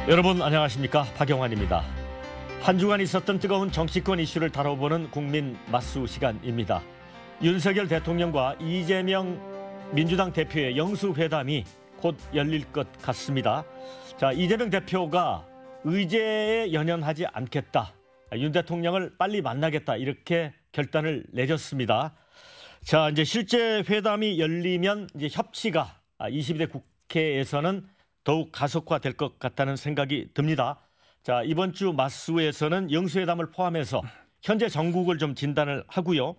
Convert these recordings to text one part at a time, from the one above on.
여러분 안녕하십니까? 박영환입니다. 한 주간 있었던 뜨거운 정치권 이슈를 다뤄보는 국민 맞수 시간입니다. 윤석열 대통령과 이재명 민주당 대표의 영수회담이 곧 열릴 것 같습니다. 자, 이재명 대표가 의제에 연연하지 않겠다. 윤 대통령을 빨리 만나겠다. 이렇게 결단을 내렸습니다. 자, 이제 실제 회담이 열리면 이제 협치가 22대 국회에서는 더욱 가속화될 것 같다는 생각이 듭니다. 자, 이번 주 맞수에서는 영수회담을 포함해서 현재 정국을 좀 진단을 하고요.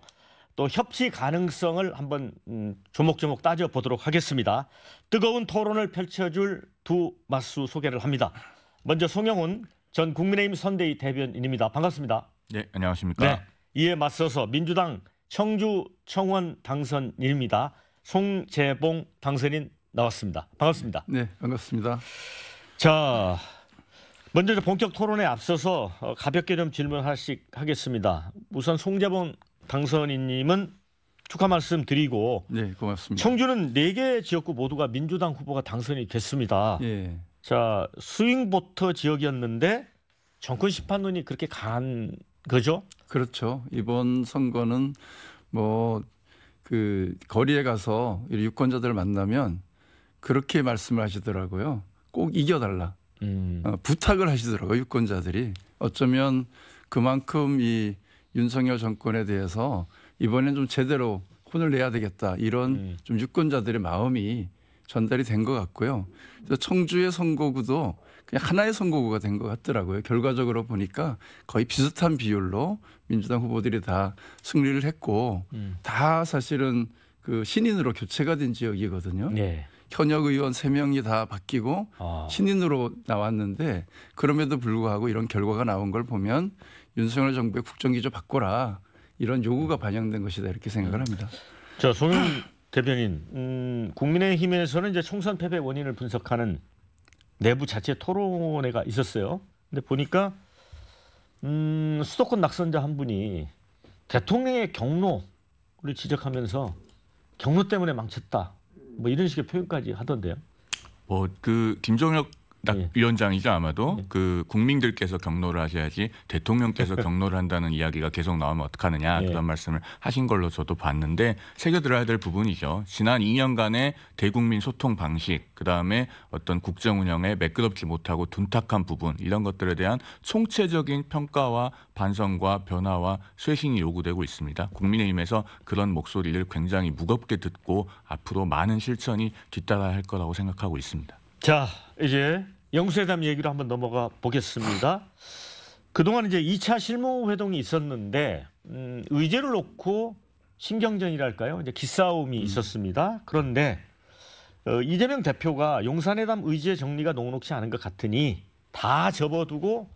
또 협치 가능성을 한번 조목조목 따져보도록 하겠습니다. 뜨거운 토론을 펼쳐줄 두 맞수 소개를 합니다. 먼저 송영훈 전 국민의힘 선대위 대변인입니다. 반갑습니다. 네, 안녕하십니까. 네, 이에 맞서서 민주당 청주 청원 당선인입니다. 송재봉 당선인 나왔습니다. 반갑습니다. 네, 반갑습니다. 자, 먼저 본격 토론에 앞서서 가볍게 좀 질문 하나씩 하겠습니다. 우선 송재봉 당선인님은 축하 말씀 드리고, 네, 고맙습니다. 청주는 4개 지역구 모두가 민주당 후보가 당선이 됐습니다. 예. 자, 스윙보터 지역이었는데 정권 심판론이 그렇게 강한 거죠? 그렇죠. 이번 선거는 그 거리에 가서 유권자들을 만나면 그렇게 말씀을 하시더라고요. 꼭 이겨달라. 부탁을 하시더라고요. 유권자들이. 어쩌면 그만큼 이 윤석열 정권에 대해서 이번엔 좀 제대로 혼을 내야 되겠다. 이런 좀 유권자들의 마음이 전달이 된 것 같고요. 그래서 청주의 선거구도 그냥 하나의 선거구가 된 것 같더라고요. 결과적으로 보니까 거의 비슷한 비율로 민주당 후보들이 다 승리를 했고 다 사실은 그 신인으로 교체가 된 지역이거든요. 네. 현역 의원 3명이 다 바뀌고 신인으로 나왔는데 그럼에도 불구하고 이런 결과가 나온 걸 보면 윤석열 정부의 국정기조 바꿔라 이런 요구가 반영된 것이다 이렇게 생각을 합니다. 자, 송영훈 대변인, 국민의힘에서는 이제 총선 패배 원인을 분석하는 내부 자체 토론회가 있었어요. 근데 보니까 수도권 낙선자 한 분이 대통령의 경로를 지적하면서 경로 때문에 망쳤다. 뭐 이런 식의 표현까지 하던데요. 그 김종혁 예. 위원장이죠 아마도 그 국민들께서 경로를 하셔야지 대통령께서 경로를 한다는 이야기가 계속 나오면 어떡하느냐 그런 말씀을 하신 걸로 저도 봤는데 새겨들어야 될 부분이죠. 지난 2년간의 대국민 소통 방식 그다음에 어떤 국정 운영에 매끄럽지 못하고 둔탁한 부분 이런 것들에 대한 총체적인 평가와 반성과 변화와 쇄신이 요구되고 있습니다. 국민의힘에서 그런 목소리를 굉장히 무겁게 듣고 앞으로 많은 실천이 뒤따라야 할 거라고 생각하고 있습니다. 자, 이제 영수회담 얘기로 한번 넘어가 보겠습니다. 그동안 이제 2차 실무회동이 있었는데 의제를 놓고 신경전이랄까요? 이제 기싸움이 있었습니다. 그런데 이재명 대표가 용산회담 의제 정리가 녹록치 않은 것 같으니 다 접어두고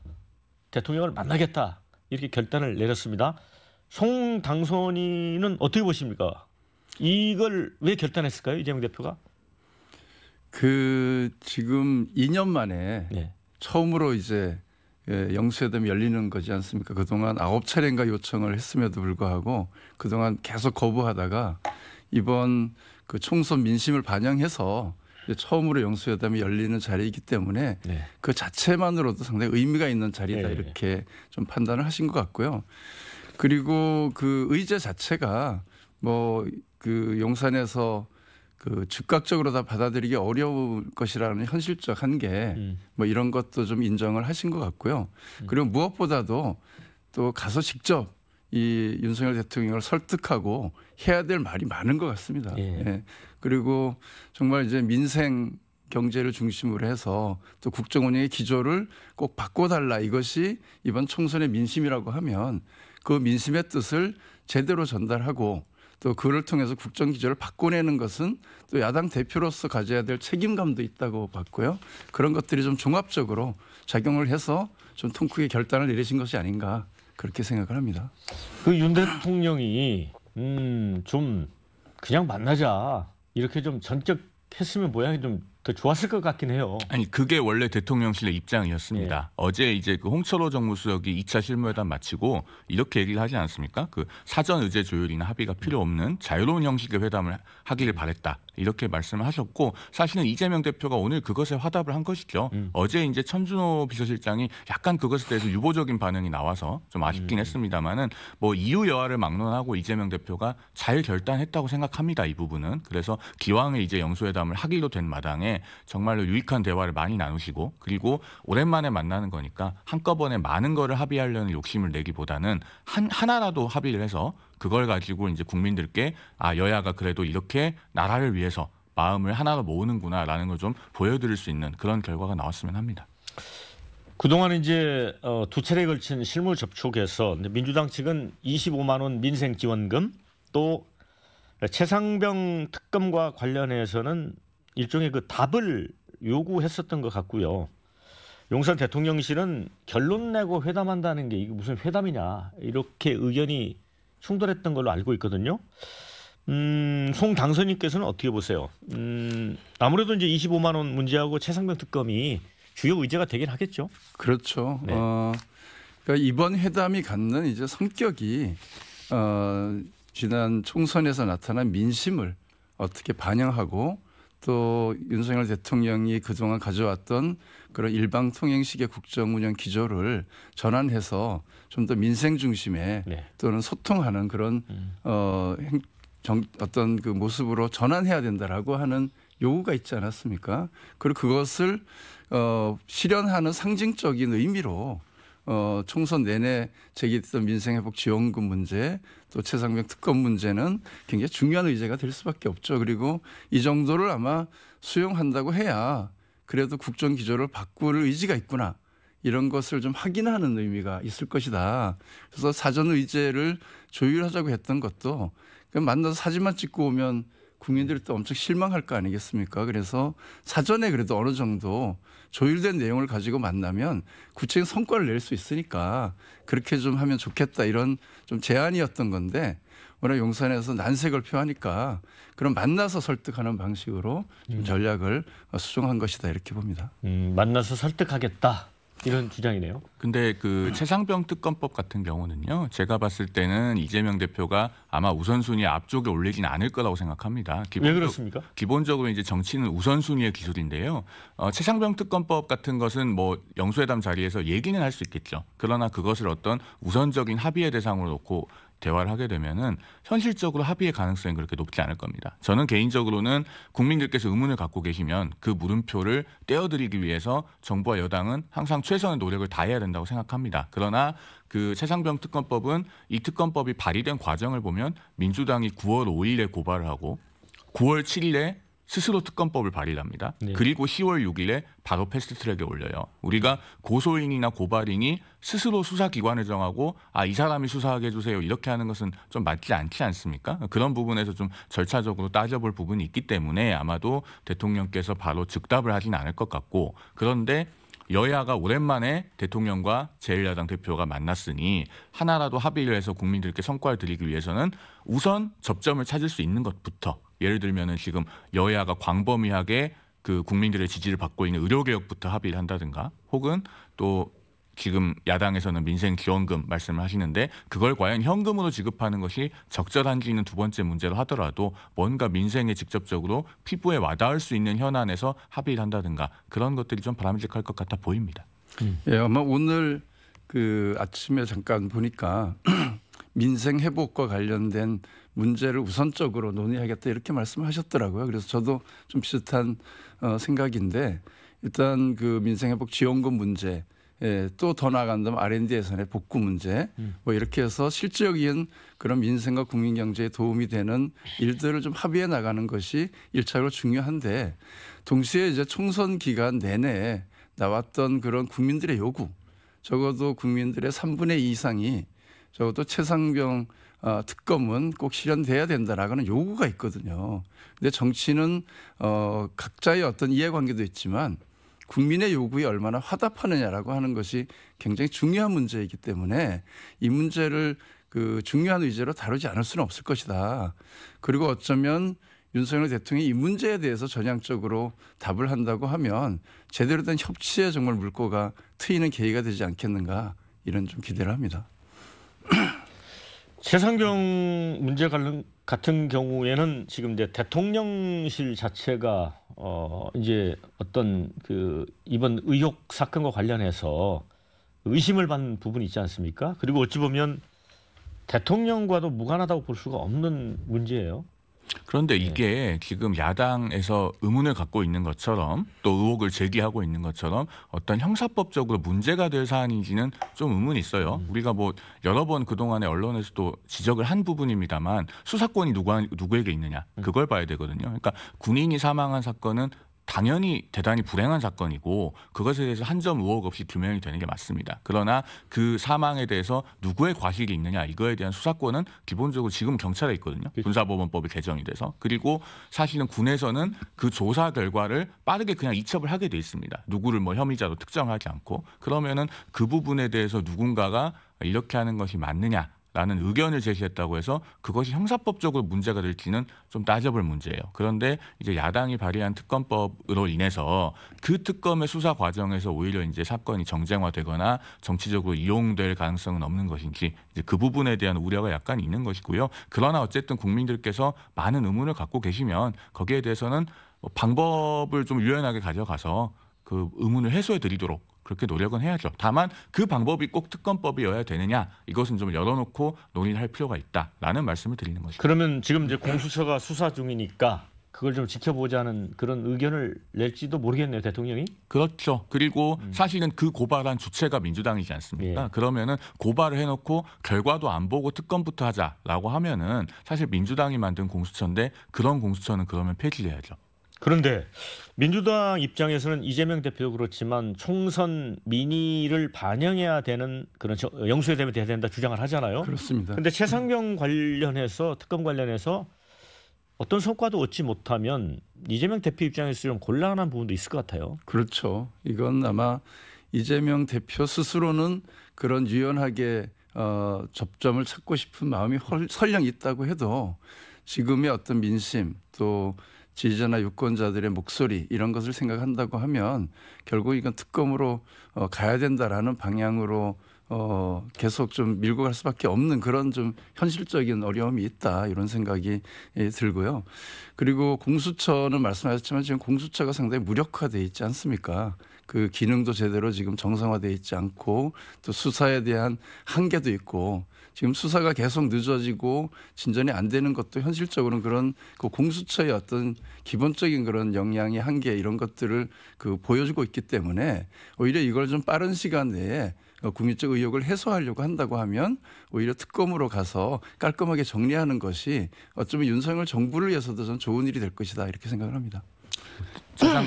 대통령을 만나겠다 이렇게 결단을 내렸습니다. 송 당선인은 어떻게 보십니까? 이걸 왜 결단했을까요? 이재명 대표가? 지금 2년 만에 처음으로 이제 영수회담이 열리는 거지 않습니까? 그동안 9차례인가 요청을 했음에도 불구하고 그동안 계속 거부하다가 이번 그 총선 민심을 반영해서 처음으로 영수회담이 열리는 자리이기 때문에 그 자체만으로도 상당히 의미가 있는 자리다 이렇게 좀 판단을 하신 것 같고요. 그리고 그 의제 자체가 그 용산에서 그 즉각적으로 다 받아들이기 어려울 것이라는 현실적 한계 이런 것도 좀 인정을 하신 것 같고요. 그리고 무엇보다도 또 가서 직접 이 윤석열 대통령을 설득하고 해야 될 말이 많은 것 같습니다. 그리고 정말 이제 민생 경제를 중심으로 해서 또 국정 운영의 기조를 꼭 바꿔달라 이것이 이번 총선의 민심이라고 하면 그 민심의 뜻을 제대로 전달하고 또 그를 통해서 국정 기조를 바꿔내는 것은 또 야당 대표로서 가져야 될 책임감도 있다고 봤고요. 그런 것들이 좀 종합적으로 작용을 해서 좀 통크게 결단을 내리신 것이 아닌가 그렇게 생각을 합니다. 그 윤 대통령이 좀 그냥 만나자 이렇게 좀 전격했으면 모양이 좀 더 좋았을 것 같긴 해요. 아니 그게 원래 대통령실의 입장이었습니다. 예. 어제 이제 그 홍철호 정무수석이 2차 실무회담 마치고 이렇게 얘기를 하지 않습니까? 그 사전 의제 조율이나 합의가 필요 없는 자유로운 형식의 회담을 하기를 바랬다. 이렇게 말씀을 하셨고 사실은 이재명 대표가 오늘 그것에 화답을 한 것이죠. 어제 이제 천준호 비서실장이 약간 그것에 대해서 유보적인 반응이 나와서 좀 아쉽긴 했습니다만은 뭐 이유 여하를 막론하고 이재명 대표가 잘 결단했다고 생각합니다. 이 부분은. 그래서 기왕에 이제 영수회담을 하기로 된 마당에 정말로 유익한 대화를 많이 나누시고 그리고 오랜만에 만나는 거니까 한꺼번에 많은 거를 합의하려는 욕심을 내기보다는 하나라도 합의를 해서 그걸 가지고 이제 국민들께 아 여야가 그래도 이렇게 나라를 위해서 마음을 하나로 모으는구나라는 걸 좀 보여드릴 수 있는 그런 결과가 나왔으면 합니다. 그동안 이제 두 차례에 걸친 실무 접촉에서 민주당 측은 25만 원 민생 지원금 또 최상병 특검과 관련해서는 일종의 그 답을 요구했었던 것 같고요. 용산 대통령실은 결론 내고 회담한다는 게 이게 무슨 회담이냐 이렇게 의견이 충돌했던 걸로 알고 있거든요. 송 당선인께서는 어떻게 보세요? 아무래도 이제 25만 원 문제하고 최상병 특검이 주요 의제가 되긴 하겠죠. 그렇죠. 네. 그러니까 이번 회담이 갖는 이제 성격이 지난 총선에서 나타난 민심을 어떻게 반영하고 또 윤석열 대통령이 그동안 가져왔던 그런 일방통행식의 국정운영 기조를 전환해서 좀 더 민생 중심의 네. 또는 소통하는 그런 어떤 그 모습으로 전환해야 된다라고 하는 요구가 있지 않았습니까? 그리고 그것을 실현하는 상징적인 의미로 총선 내내 제기됐던 민생회복 지원금 문제 또 최상병 특검 문제는 굉장히 중요한 의제가 될 수밖에 없죠. 그리고 이 정도를 아마 수용한다고 해야 그래도 국정 기조를 바꿀 의지가 있구나. 이런 것을 좀 확인하는 의미가 있을 것이다. 그래서 사전 의제를 조율하자고 했던 것도 만나서 사진만 찍고 오면 국민들이 또 엄청 실망할 거 아니겠습니까? 그래서 사전에 그래도 어느 정도 조율된 내용을 가지고 만나면 구체적인 성과를 낼 수 있으니까 그렇게 좀 하면 좋겠다 이런 좀 제안이었던 건데 워낙 용산에서 난색을 표하니까 그럼 만나서 설득하는 방식으로 좀 전략을 수정한 것이다 이렇게 봅니다. 만나서 설득하겠다. 이런 주장이네요. 근데 그 최상병 특검법 같은 경우는요. 제가 봤을 때는 이재명 대표가 아마 우선순위 앞쪽에 올리진 않을 거라고 생각합니다. 왜 그렇습니까? 기본적으로 이제 정치는 우선순위의 기술인데요. 최상병 특검법 같은 것은 뭐 영수회담 자리에서 얘기는 할 수 있겠죠. 그러나 그것을 어떤 우선적인 합의의 대상으로 놓고 대화를 하게 되면은 현실적으로 합의의 가능성이 그렇게 높지 않을 겁니다. 저는 개인적으로는 국민들께서 의문을 갖고 계시면 그 물음표를 떼어드리기 위해서 정부와 여당은 항상 최선의 노력을 다해야 된다고 생각합니다. 그러나 그 최상병 특검법은 이 특검법이 발의된 과정을 보면 민주당이 9월 5일에 고발을 하고 9월 7일에 스스로 특검법을 발의를 합니다. 네. 그리고 10월 6일에 바로 패스트트랙에 올려요. 우리가 고소인이나 고발인이 스스로 수사기관을 정하고 이 사람이 수사하게 해주세요. 이렇게 하는 것은 좀 맞지 않지 않습니까? 그런 부분에서 좀 절차적으로 따져볼 부분이 있기 때문에 아마도 대통령께서 바로 즉답을 하진 않을 것 같고 그런데 여야가 오랜만에 대통령과 제1야당 대표가 만났으니 하나라도 합의를 해서 국민들께 성과를 드리기 위해서는 우선 접점을 찾을 수 있는 것부터 예를 들면은 지금 여야가 광범위하게 그 국민들의 지지를 받고 있는 의료개혁부터 합의를 한다든가 혹은 또 지금 야당에서는 민생 지원금 말씀을 하시는데 그걸 과연 현금으로 지급하는 것이 적절한지는 두 번째 문제로 하더라도 뭔가 민생에 직접적으로 피부에 와닿을 수 있는 현안에서 합의를 한다든가 그런 것들이 좀 바람직할 것 같아 보입니다. 예, 아마 오늘 그 아침에 잠깐 보니까 민생 회복과 관련된 문제를 우선적으로 논의하겠다 이렇게 말씀하셨더라고요. 그래서 저도 좀 비슷한 생각인데 일단 그 민생 회복 지원금 문제 또 더 나아간다면 R&D 예산의 복구 문제 뭐 이렇게 해서 실질적인 그런 민생과 국민 경제에 도움이 되는 일들을 좀 합의해 나가는 것이 일차적으로 중요한데 동시에 이제 총선 기간 내내 나왔던 그런 국민들의 요구 적어도 국민들의 3분의 2 이상이 적어도 최상병 특검은 꼭 실현돼야 된다라는 요구가 있거든요. 근데 정치는 각자의 어떤 이해관계도 있지만 국민의 요구에 얼마나 화답하느냐라고 하는 것이 굉장히 중요한 문제이기 때문에 이 문제를 그 중요한 의제로 다루지 않을 수는 없을 것이다. 그리고 어쩌면 윤석열 대통령이 이 문제에 대해서 전향적으로 답을 한다고 하면 제대로 된 협치에 정말 물꼬가 트이는 계기가 되지 않겠는가 이런 좀 기대를 합니다. 최상병 문제 같은 경우에는 지금 이제 대통령실 자체가 이제 어떤 그 이번 의혹 사건과 관련해서 의심을 받는 부분이 있지 않습니까? 그리고 어찌 보면 대통령과도 무관하다고 볼 수가 없는 문제예요. 그런데 이게 지금 야당에서 의문을 갖고 있는 것처럼 또 의혹을 제기하고 있는 것처럼 어떤 형사법적으로 문제가 될 사안인지는 좀 의문이 있어요. 우리가 뭐 여러 번 그동안에 언론에서도 지적을 한 부분입니다만 수사권이 누구에게 있느냐 그걸 봐야 되거든요. 그러니까 군인이 사망한 사건은 당연히 대단히 불행한 사건이고 그것에 대해서 한 점 의혹 없이 규명이 되는 게 맞습니다. 그러나 그 사망에 대해서 누구의 과실이 있느냐 이거에 대한 수사권은 기본적으로 지금 경찰에 있거든요. 군사법원법이 개정이 돼서. 그리고 사실은 군에서는 그 조사 결과를 빠르게 그냥 이첩을 하게 돼 있습니다. 누구를 뭐 혐의자로 특정하지 않고. 그러면은 그 부분에 대해서 누군가가 이렇게 하는 것이 맞느냐 라는 의견을 제시했다고 해서 그것이 형사법적으로 문제가 될지는 좀 따져볼 문제예요. 그런데 이제 야당이 발의한 특검법으로 인해서 그 특검의 수사 과정에서 오히려 이제 사건이 정쟁화되거나 정치적으로 이용될 가능성은 없는 것인지 이제 그 부분에 대한 우려가 약간 있는 것이고요. 그러나 어쨌든 국민들께서 많은 의문을 갖고 계시면 거기에 대해서는 방법을 좀 유연하게 가져가서 그 의문을 해소해 드리도록 그렇게 노력은 해야죠. 다만 그 방법이 꼭 특검법이어야 되느냐 이것은 좀 열어놓고 논의를 할 필요가 있다라는 말씀을 드리는 것입니다. 그러면 지금 이제 공수처가 수사 중이니까 그걸 좀 지켜보자는 그런 의견을 낼지도 모르겠네요, 대통령이. 그렇죠. 그리고 사실은 그 고발한 주체가 민주당이지 않습니까? 예. 그러면은 고발을 해놓고 결과도 안 보고 특검부터 하자라고 하면은 사실 민주당이 만든 공수처인데 그런 공수처는 그러면 폐지해야죠. 그런데 민주당 입장에서는 이재명 대표도 그렇지만 총선 민의를 반영해야 되는 그런 영수회담이 돼야 된다 주장을 하잖아요. 그렇습니다. 그런데 최상병 관련해서 특검 관련해서 어떤 성과도 얻지 못하면 이재명 대표 입장에서 좀 곤란한 부분도 있을 것 같아요. 그렇죠. 이건 아마 이재명 대표 스스로는 그런 유연하게 접점을 찾고 싶은 마음이 설령 있다고 해도 지금의 어떤 민심 또 지지자나 유권자들의 목소리 이런 것을 생각한다고 하면 결국 이건 특검으로 가야 된다라는 방향으로 계속 좀 밀고 갈 수밖에 없는 그런 좀 현실적인 어려움이 있다 이런 생각이 들고요. 그리고 공수처는 말씀하셨지만 지금 공수처가 상당히 무력화돼 있지 않습니까? 그 기능도 제대로 지금 정상화돼 있지 않고 또 수사에 대한 한계도 있고 지금 수사가 계속 늦어지고 진전이 안 되는 것도 현실적으로는 그런 그 공수처의 어떤 기본적인 그런 역량의 한계 이런 것들을 그 보여주고 있기 때문에 오히려 이걸 좀 빠른 시간 내에 국민적 의혹을 해소하려고 한다고 하면 오히려 특검으로 가서 깔끔하게 정리하는 것이 어쩌면 윤석열 정부를 위해서도 좀 좋은 일이 될 것이다 이렇게 생각을 합니다.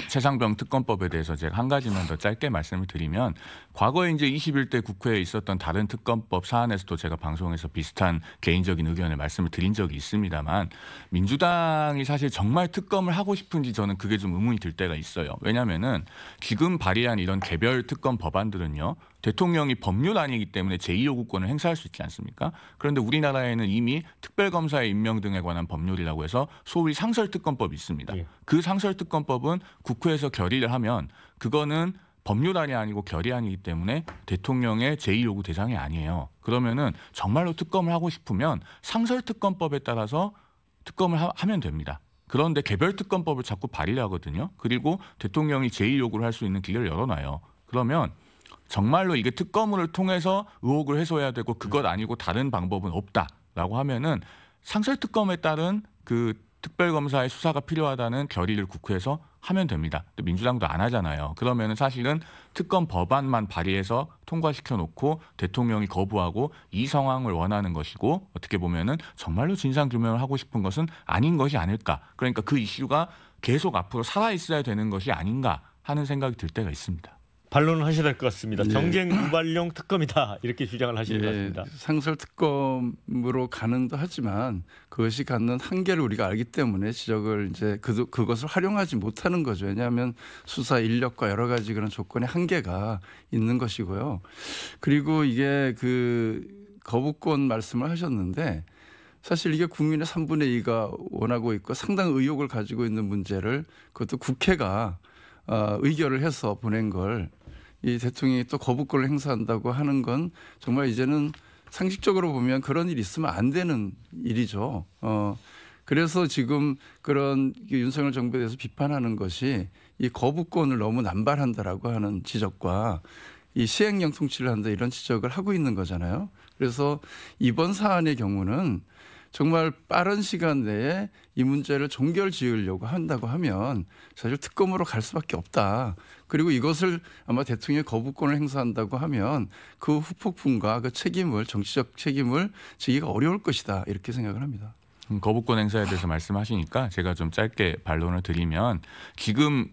최상병 특검법에 대해서 제가 한 가지만 더 짧게 말씀을 드리면 과거에 이제 21대 국회에 있었던 다른 특검법 사안에서도 제가 방송에서 비슷한 개인적인 의견을 말씀을 드린 적이 있습니다만 민주당이 사실 정말 특검을 하고 싶은지 저는 그게 좀 의문이 들 때가 있어요. 왜냐하면은 지금 발의한 이런 개별 특검 법안들은요. 대통령이 법률안이기 때문에 제2요구권을 행사할 수 있지 않습니까? 그런데 우리나라에는 이미 특별검사의 임명 등에 관한 법률이라고 해서 소위 상설특검법이 있습니다. 예. 그 상설특검법은 국회에서 결의를 하면 그거는 법률안이 아니고 결의안이기 때문에 대통령의 제2요구 대상이 아니에요. 그러면은 정말로 특검을 하고 싶으면 상설특검법에 따라서 특검을 하면 됩니다. 그런데 개별특검법을 자꾸 발의를 하거든요. 그리고 대통령이 제2요구를 할 수 있는 기회를 열어놔요. 그러면 정말로 이게 특검을 통해서 의혹을 해소해야 되고 그것 아니고 다른 방법은 없다라고 하면은 상설특검에 따른 그 특별검사의 수사가 필요하다는 결의를 국회에서 하면 됩니다. 근데 민주당도 안 하잖아요. 그러면은 사실은 특검 법안만 발의해서 통과시켜 놓고 대통령이 거부하고 이 상황을 원하는 것이고 어떻게 보면은 정말로 진상규명을 하고 싶은 것은 아닌 것이 아닐까. 그러니까 그 이슈가 계속 앞으로 살아 있어야 되는 것이 아닌가 하는 생각이 들 때가 있습니다. 반론을 하셔야 될 것 같습니다. 네. 정쟁 유발용 특검이다 이렇게 주장을 하시는 것 같습니다. 상설 특검으로 가능도 하지만 그것이 갖는 한계를 우리가 알기 때문에 지적을 이제 그것을 활용하지 못하는 거죠. 왜냐하면 수사 인력과 여러 가지 그런 조건의 한계가 있는 것이고요. 그리고 이게 그 거부권 말씀을 하셨는데 사실 이게 국민의 3분의 2가 원하고 있고 상당 의혹을 가지고 있는 문제를 그것도 국회가 의결을 해서 보낸 걸 이 대통령이 또 거부권을 행사한다고 하는 건 정말 이제는 상식적으로 보면 그런 일이 있으면 안 되는 일이죠. 그래서 지금 그런 윤석열 정부에 대해서 비판하는 것이 이 거부권을 너무 남발한다라고 하는 지적과 이 시행령 통치를 한다 이런 지적을 하고 있는 거잖아요. 그래서 이번 사안의 경우는 정말 빠른 시간 내에 이 문제를 종결 지으려고 한다고 하면 사실 특검으로 갈 수밖에 없다. 그리고 이것을 아마 대통령이 거부권을 행사한다고 하면 그 후폭풍과 그 책임을 정치적 책임을 지기가 어려울 것이다. 이렇게 생각을 합니다. 거부권 행사에 대해서 말씀하시니까 제가 좀 짧게 반론을 드리면 지금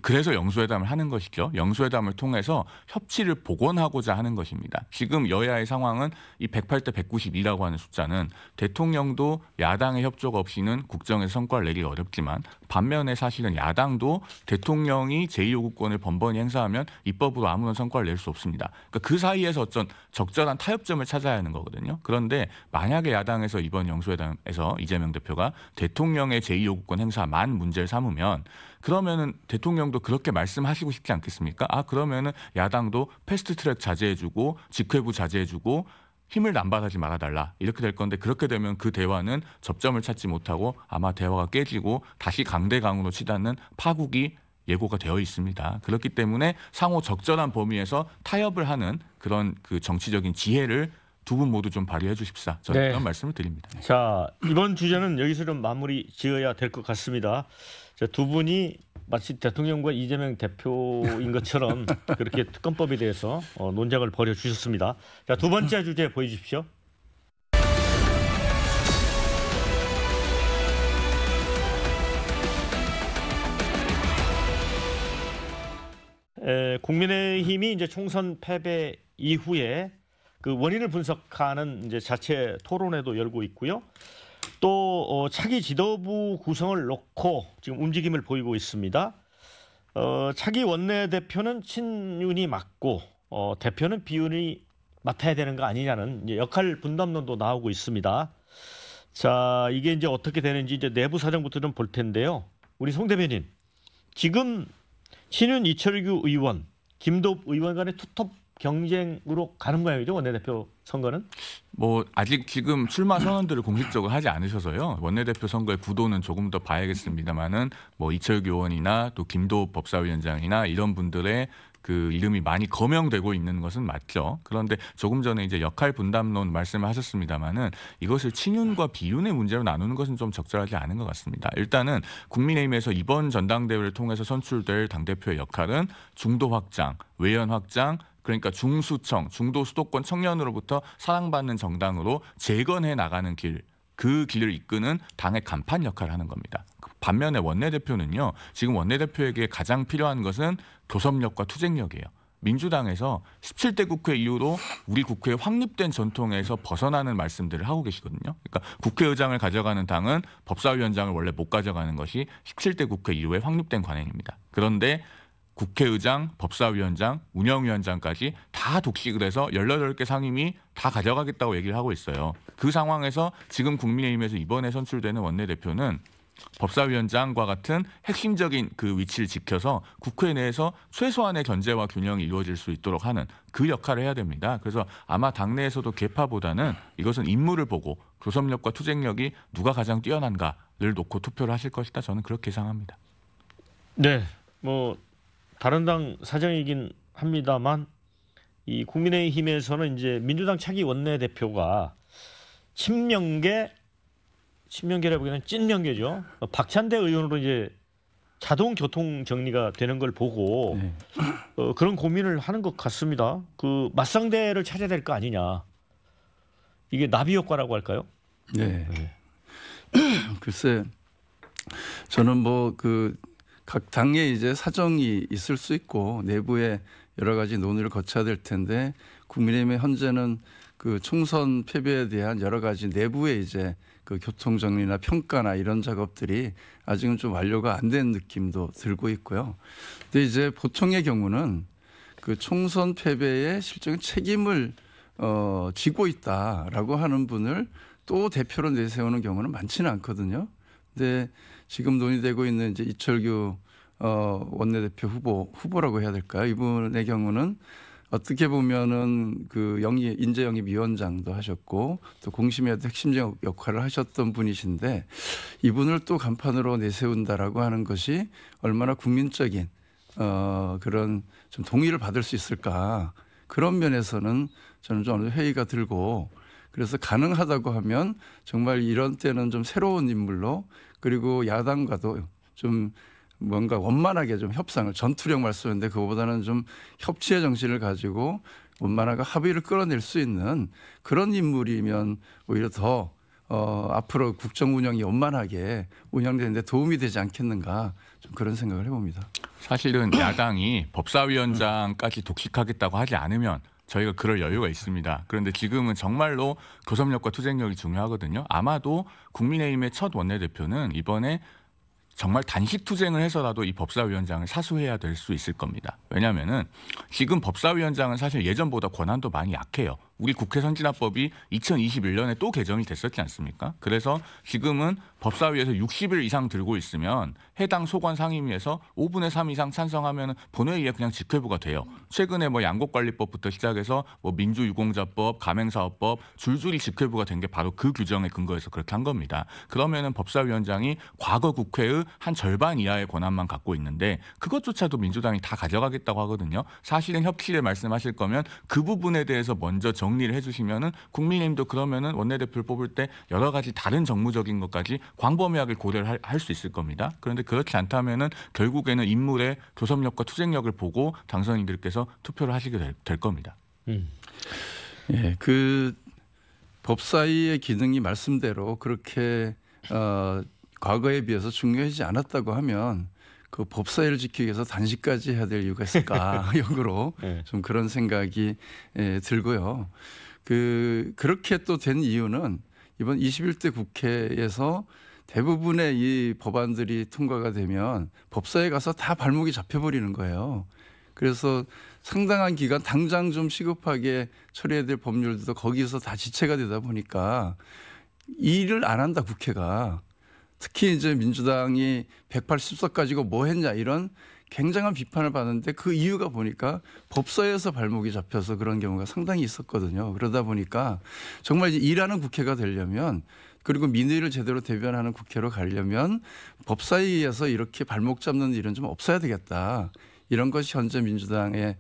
그래서 영수회담을 하는 것이죠. 영수회담을 통해서 협치를 복원하고자 하는 것입니다. 지금 여야의 상황은 이 108대 192라고 하는 숫자는 대통령도 야당의 협조가 없이는 국정에서 성과를 내기가 어렵지만 반면에 사실은 야당도 대통령이 제2요구권을 번번이 행사하면 입법으로 아무런 성과를 낼 수 없습니다. 그러니까 그 사이에서 어떤 적절한 타협점을 찾아야 하는 거거든요. 그런데 만약에 야당에서 이번 영수회담에서 이재명 대표가 대통령의 제2요구권 행사만 문제를 삼으면 그러면은 대통령도 그렇게 말씀하시고 싶지 않겠습니까? 그러면은 야당도 패스트트랙 자제해주고 직회부 자제해주고 힘을 남발하지 말아달라 이렇게 될 건데 그렇게 되면 그 대화는 접점을 찾지 못하고 아마 대화가 깨지고 다시 강대강으로 치닫는 파국이 예고가 되어 있습니다. 그렇기 때문에 상호 적절한 범위에서 타협을 하는 그런 그 정치적인 지혜를 두 분 모두 좀 발휘해 주십사. 저는 그런 말씀을 드립니다. 자, 이번 주제는 여기서 좀 마무리 지어야 될 것 같습니다. 자, 두 분이 마치 대통령과 이재명 대표인 것처럼 그렇게 특검법에 대해서 논쟁을 벌여주셨습니다. 자, 두 번째 주제 보여주십시오. 국민의힘이 이제 총선 패배 이후에 그 원인을 분석하는 이제 자체 토론회도 열고 있고요. 또 차기 지도부 구성을 놓고 지금 움직임을 보이고 있습니다. 차기 원내대표는 친윤이 맡고 대표는 비윤이 맡아야 되는 거 아니냐는 이제 역할 분담론도 나오고 있습니다. 자, 이게 이제 어떻게 되는지 이제 내부 사정부터 좀 볼 텐데요. 우리 송 대변인, 지금 친윤 이철규 의원, 김도읍 의원 간의 투톱 경쟁으로 가는 모양이죠, 원내대표 선거는? 아직 지금 출마 선언들을 공식적으로 하지 않으셔서요. 원내대표 선거의 구도는 조금 더 봐야겠습니다만은 이철규 의원이나 또 김도읍 법사위원장이나 이런 분들의 그 이름이 많이 거명되고 있는 것은 맞죠. 그런데 조금 전에 이제 역할 분담론 말씀을 하셨습니다만은 이것을 친윤과 비윤의 문제로 나누는 것은 좀 적절하지 않은 것 같습니다. 일단은 국민의힘에서 이번 전당대회를 통해서 선출될 당대표의 역할은 중도 확장, 외연 확장, 그러니까 중수청, 중도 수도권 청년으로부터 사랑받는 정당으로 재건해 나가는 길, 그 길을 이끄는 당의 간판 역할을 하는 겁니다. 반면에 원내대표는요, 지금 원내대표에게 가장 필요한 것은 교섭력과 투쟁력이에요. 민주당에서 17대 국회 이후로 우리 국회에 확립된 전통에서 벗어나는 말씀들을 하고 계시거든요. 그러니까 국회의장을 가져가는 당은 법사위원장을 원래 못 가져가는 것이 17대 국회 이후에 확립된 관행입니다. 그런데 국회의장, 법사위원장, 운영위원장까지 다 독식을 해서 18개 상임위 다 가져가겠다고 얘기를 하고 있어요. 그 상황에서 지금 국민의힘에서 이번에 선출되는 원내대표는 법사위원장과 같은 핵심적인 그 위치를 지켜서 국회 내에서 최소한의 견제와 균형이 이루어질 수 있도록 하는 그 역할을 해야 됩니다. 그래서 아마 당내에서도 계파보다는 이것은 인물을 보고 교섭력과 투쟁력이 누가 가장 뛰어난가를 놓고 투표를 하실 것이다. 저는 그렇게 예상합니다. 네, 다른 당 사정이긴 합니다만 이 국민의힘에서는 이제 민주당 차기 원내대표가 친명계라기보다는 찐명계죠. 박찬대 의원으로 이제 자동 교통 정리가 되는 걸 보고 그런 고민을 하는 것 같습니다. 그 맞상대를 찾아야 될 거 아니냐. 이게 나비 효과라고 할까요? 네. 글쎄, 저는 각 당에 이제 사정이 있을 수 있고 내부에 여러 가지 논의를 거쳐야 될 텐데 국민의힘의 현재는 그 총선 패배에 대한 여러 가지 내부의 이제 그 교통 정리나 평가나 이런 작업들이 아직은 좀 완료가 안 된 느낌도 들고 있고요. 근데 이제 보통의 경우는 그 총선 패배에 실질적인 책임을 지고 있다라고 하는 분을 또 대표로 내세우는 경우는 많지는 않거든요. 근데 지금 논의되고 있는 이제 이철규 원내대표 후보라고 해야 될까요? 이분의 경우는 어떻게 보면은 그 인재영입위원장도 하셨고 또 공심위원회 핵심 역할을 하셨던 분이신데 이분을 또 간판으로 내세운다라고 하는 것이 얼마나 국민적인 그런 좀 동의를 받을 수 있을까, 그런 면에서는 저는 좀 어느 회의가 들고, 그래서 가능하다고 하면 정말 이런 때는 좀 새로운 인물로, 그리고 야당과도 좀 뭔가 원만하게 좀 협상을, 전투력 말씀인데 그거보다는 좀 협치의 정신을 가지고 원만하게 합의를 끌어낼 수 있는 그런 인물이면 오히려 더 앞으로 국정 운영이 원만하게 운영되는데 도움이 되지 않겠는가, 좀 그런 생각을 해봅니다. 사실은 야당이 법사위원장까지 독식하겠다고 하지 않으면 저희가 그럴 여유가 있습니다. 그런데 지금은 정말로 교섭력과 투쟁력이 중요하거든요. 아마도 국민의힘의 첫 원내대표는 이번에 정말 단식 투쟁을 해서라도 이 법사위원장을 사수해야 될 수 있을 겁니다. 왜냐하면은 지금 법사위원장은 사실 예전보다 권한도 많이 약해요. 우리 국회 선진화법이 2021년에 또 개정이 됐었지 않습니까? 그래서 지금은 법사위에서 60일 이상 들고 있으면 해당 소관 상임위에서 5분의 3 이상 찬성하면 본회의에 그냥 직회부가 돼요. 최근에 뭐 양곡관리법부터 시작해서 뭐 민주유공자법, 가맹사업법 줄줄이 직회부가 된 게 바로 그 규정에 근거해서 그렇게 한 겁니다. 그러면은 법사위원장이 과거 국회의 한 절반 이하의 권한만 갖고 있는데 그것조차도 민주당이 다 가져가겠다고 하거든요. 사실은 협치를 말씀하실 거면 그 부분에 대해서 먼저 정리를 해주시면은 국민의힘도 그러면은 원내대표를 뽑을 때 여러 가지 다른 정무적인 것까지 광범위하게 고려를 할 수 있을 겁니다. 그런데 그렇지 않다면은 결국에는 인물의 교섭력과 투쟁력을 보고 당선인들께서 투표를 하시게 될 겁니다. 예, 그 법사위의 기능이 말씀대로 그렇게 과거에 비해서 중요하지 않았다고 하면 그 법사위를 지키기 위해서 단식까지 해야 될 이유가 있을까? 역으로 네. 좀 그런 생각이 들고요. 그렇게 또 된 이유는 이번 21대 국회에서 대부분의 이 법안들이 통과가 되면 법사위에 가서 다 발목이 잡혀버리는 거예요. 그래서 상당한 기간 당장 좀 시급하게 처리해야 될 법률들도 거기서 다 지체가 되다 보니까 일을 안 한다, 국회가. 특히 이제 민주당이 180석 가지고 뭐 했냐, 이런 굉장한 비판을 받는데 그 이유가 보니까 법사위에서 발목이 잡혀서 그런 경우가 상당히 있었거든요. 그러다 보니까 정말 이제 일하는 국회가 되려면, 그리고 민의를 제대로 대변하는 국회로 가려면 법사위에서 이렇게 발목 잡는 일은 좀 없어야 되겠다. 이런 것이 현재 민주당의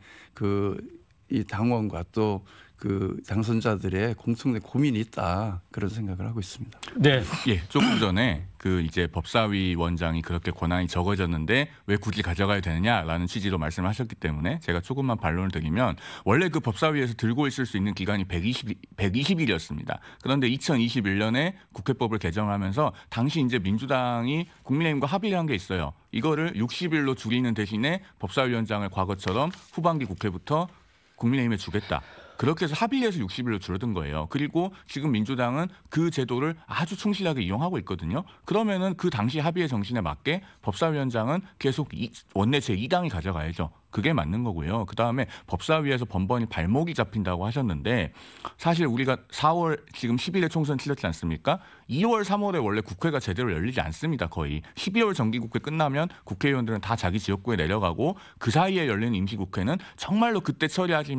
이 당원과 또 그 당선자들의 공통된 고민이 있다, 그런 생각을 하고 있습니다. 네, 예, 조금 전에 이제 법사위 원장이 그렇게 권한이 적어졌는데 왜 굳이 가져가야 되느냐라는 취지로 말씀하셨기 때문에 제가 조금만 반론을 드리면, 원래 그 법사위에서 들고 있을 수 있는 기간이 120일이었습니다. 그런데 2021년에 국회법을 개정하면서 당시 이제 민주당이 국민의힘과 합의를 한 게 있어요. 이거를 60일로 줄이는 대신에 법사위원장을 과거처럼 후반기 국회부터 국민의힘에 주겠다. 그렇게 해서 합의해서 60일로 줄어든 거예요. 그리고 지금 민주당은 그 제도를 아주 충실하게 이용하고 있거든요. 그러면은 그 당시 합의의 정신에 맞게 법사위원장은 계속 원내 제2당이 가져가야죠. 그게 맞는 거고요. 그다음에 법사위에서 번번이 발목이 잡힌다고 하셨는데, 사실 우리가 4월 지금 10일에 총선 치렀지 않습니까? 2월, 3월에 원래 국회가 제대로 열리지 않습니다. 거의 12월 정기국회 끝나면 국회의원들은 다 자기 지역구에 내려가고, 그 사이에 열리는 임시국회는 정말로 그때 처리하지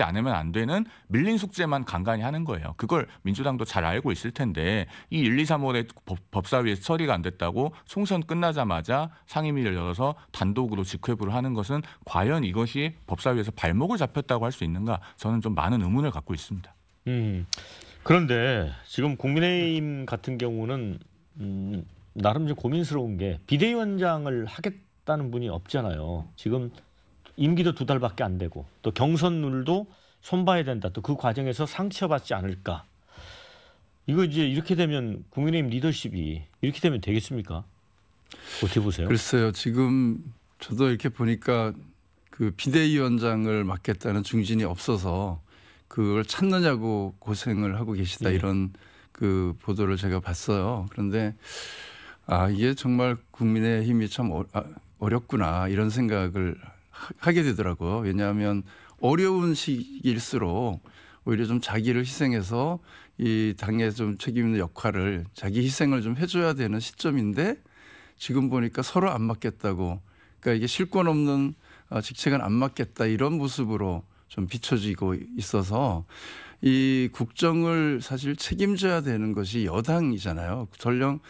않으면 안 되는 밀린 숙제만 간간히 하는 거예요. 그걸 민주당도 잘 알고 있을 텐데, 이 1, 2, 3월에 법사위에서 처리가 안 됐다고 총선 끝나자마자 상임위를 열어서 단독으로 직회부를 하는 것은 과연 이것이 법사위에서 발목을 잡혔다고 할 수 있는가? 저는 좀 많은 의문을 갖고 있습니다. 그런데 지금 국민의힘 같은 경우는 나름 좀 고민스러운 게 비대위원장을 하겠다는 분이 없잖아요. 지금 임기도 2달밖에 안 되고 또 경선룰도 손봐야 된다. 또 그 과정에서 상처받지 않을까. 이거 이제 이렇게 되면 국민의힘 리더십이 이렇게 되면 되겠습니까? 어떻게 보세요? 글쎄요. 지금 저도 이렇게 보니까 그 비대위원장을 맡겠다는 중진이 없어서 그걸 찾느냐고 고생을 하고 계시다, 이런 그 보도를 제가 봤어요. 그런데 이게 정말 국민의힘이 참 어렵구나, 이런 생각을 하게 되더라고요. 왜냐하면 어려운 시기일수록 오히려 좀 자기를 희생해서 이 당에 좀 책임 있는 역할을 자기 희생을 좀 해줘야 되는 시점인데 지금 보니까 서로 안 맞겠다고 그러니까 이게 실권 없는 직책은 안 맞겠다 이런 모습으로 좀 비춰지고 있어서 이 국정을 사실 책임져야 되는 것이 여당이잖아요. 설령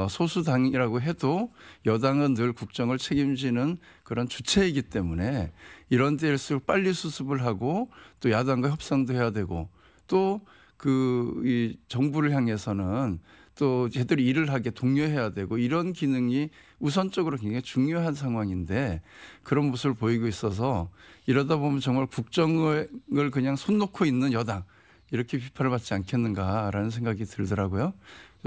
소수당이라고 해도 여당은 늘 국정을 책임지는 그런 주체이기 때문에 이런 데일수록 빨리 수습을 하고 또 야당과 협상도 해야 되고 또 이 정부를 향해서는 또 제대로 일을 하게 독려해야 되고 이런 기능이 우선적으로 굉장히 중요한 상황인데 그런 모습을 보이고 있어서 이러다 보면 정말 국정을 그냥 손 놓고 있는 여당 이렇게 비판을 받지 않겠는가라는 생각이 들더라고요.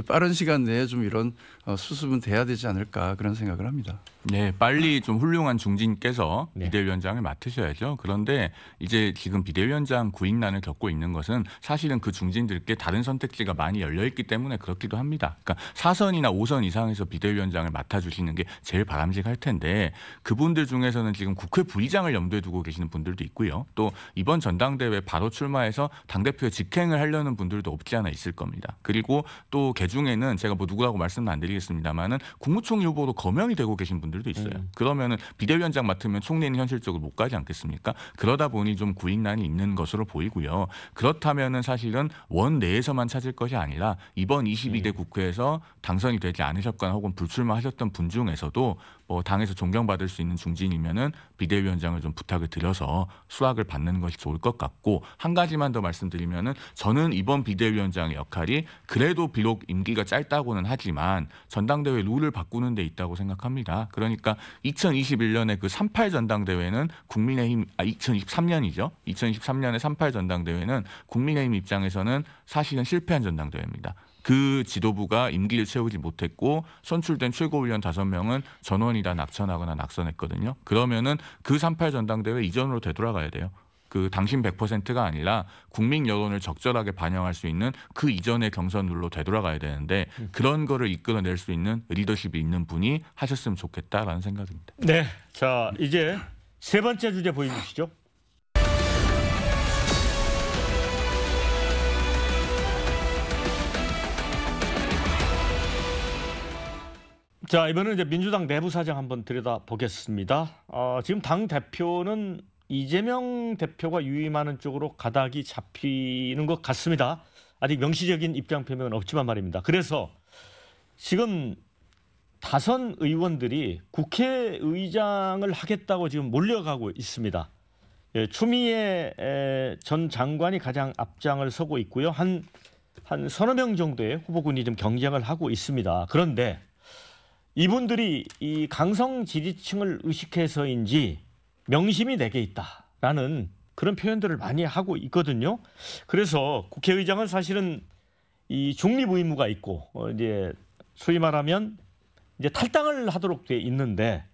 빠른 시간 내에 좀 이런 수습은 돼야 되지 않을까 그런 생각을 합니다. 네, 빨리 좀 훌륭한 중진께서 비대위원장을 맡으셔야죠. 그런데 이제 지금 비대위원장 구인난을 겪고 있는 것은 사실은 그 중진들께 다른 선택지가 많이 열려있기 때문에 그렇기도 합니다. 그러니까 4선이나 5선 이상에서 비대위원장을 맡아주시는 게 제일 바람직할 텐데 그분들 중에서는 지금 국회 부의장을 염두에 두고 계시는 분들도 있고요. 또 이번 전당대회 바로 출마해서 당대표의 직행을 하려는 분들도 없지 않아 있을 겁니다. 그리고 또 개중에는 제가 뭐 누구라고 말씀은 안 드리겠습니다만은 국무총리 후보로 거명이 되고 계신 분들도 있어요. 그러면은 비대위원장 맡으면 총리는 현실적으로 못 가지 않겠습니까? 그러다 보니 좀 구인난이 있는 것으로 보이고요. 그렇다면은 사실은 원 내에서만 찾을 것이 아니라 이번 22대 국회에서 당선이 되지 않으셨거나 혹은 불출마하셨던 분 중에서도 뭐 당에서 존경받을 수 있는 중진이면은 비대위원장을 좀 부탁을 드려서 수락을 받는 것이 좋을 것 같고 한 가지만 더 말씀드리면은 저는 이번 비대위원장의 역할이 그래도 비록 임기가 짧다고는 하지만 전당대회 룰을 바꾸는 데 있다고 생각합니다. 그러니까 2021년에 그 38 전당대회는 국민의힘 2023년이죠. 2023년에 38 전당대회는 국민의힘 입장에서는 사실은 실패한 전당대회입니다. 그 지도부가 임기를 채우지 못했고 선출된 최고위원 5명은 전원이 다 낙천하거나 낙선했거든요. 그러면은 그 38 전당대회 이전으로 되돌아가야 돼요. 그 당신 100%가 아니라 국민 여론을 적절하게 반영할 수 있는 그 이전의 경선 룰로 되돌아가야 되는데 그런 거를 이끌어낼 수 있는 리더십이 있는 분이 하셨으면 좋겠다라는 생각입니다. 네, 자 이제 세 번째 주제 보여주시죠. 자 이번에는 이제 민주당 내부 사정 한번 들여다보겠습니다. 지금 당 대표는 이재명 대표가 유임하는 쪽으로 가닥이 잡히는 것 같습니다. 아직 명시적인 입장 표명은 없지만 말입니다. 그래서 지금 다선 의원들이 국회의장을 하겠다고 지금 몰려가고 있습니다. 추미애 전 장관이 가장 앞장을 서고 있고요. 한 서너 명 정도의 후보군이 좀 경쟁을 하고 있습니다. 그런데 이분들이 이 강성 지지층을 의식해서인지 명심이 내게 있다라는 그런 표현들을 많이 하고 있거든요. 그래서 국회의장은 사실은 이 중립 의무가 있고 이제 소위 말하면 이제 탈당을 하도록 돼 있는데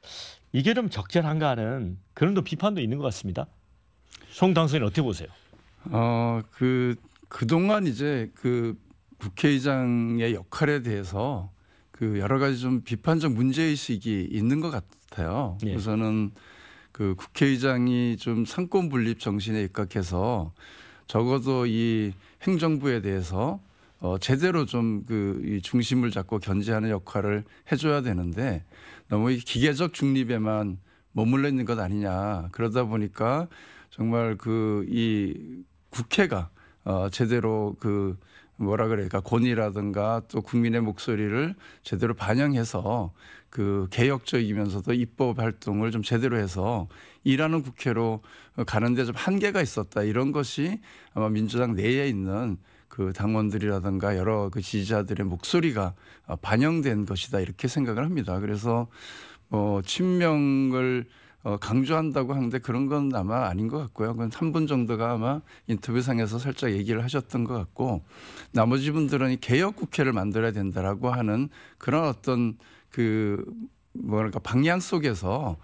이게 좀 적절한가 하는 그런 또 비판도 있는 것 같습니다. 송 당선인 어떻게 보세요? 그동안 이제 그 국회의장의 역할에 대해서 그 여러 가지 좀 비판적 문제의식이 있는 것 같아요. 예. 우선은 그 국회의장이 좀 상권 분립 정신에 입각해서 적어도 이 행정부에 대해서 제대로 좀 이 중심을 잡고 견제하는 역할을 해줘야 되는데 너무 이 기계적 중립에만 머물러 있는 것 아니냐. 그러다 보니까 정말 이 국회가 제대로 뭐라 그럴까 권위라든가 또 국민의 목소리를 제대로 반영해서 그 개혁적이면서도 입법 활동을 좀 제대로 해서 일하는 국회로 가는데 좀 한계가 있었다. 이런 것이 아마 민주당 내에 있는 그 당원들이라든가 여러 그 지지자들의 목소리가 반영된 것이다. 이렇게 생각을 합니다. 그래서 친명을 강조한다고 하는데 그런 건 아마 아닌 것 같고요. 그건 3분 정도가 아마 인터뷰상에서 살짝 얘기를 하셨던 것 같고 나머지 분들은 개혁 국회를 만들어야 된다라고 하는 그런 어떤 뭐랄까 방향 속에서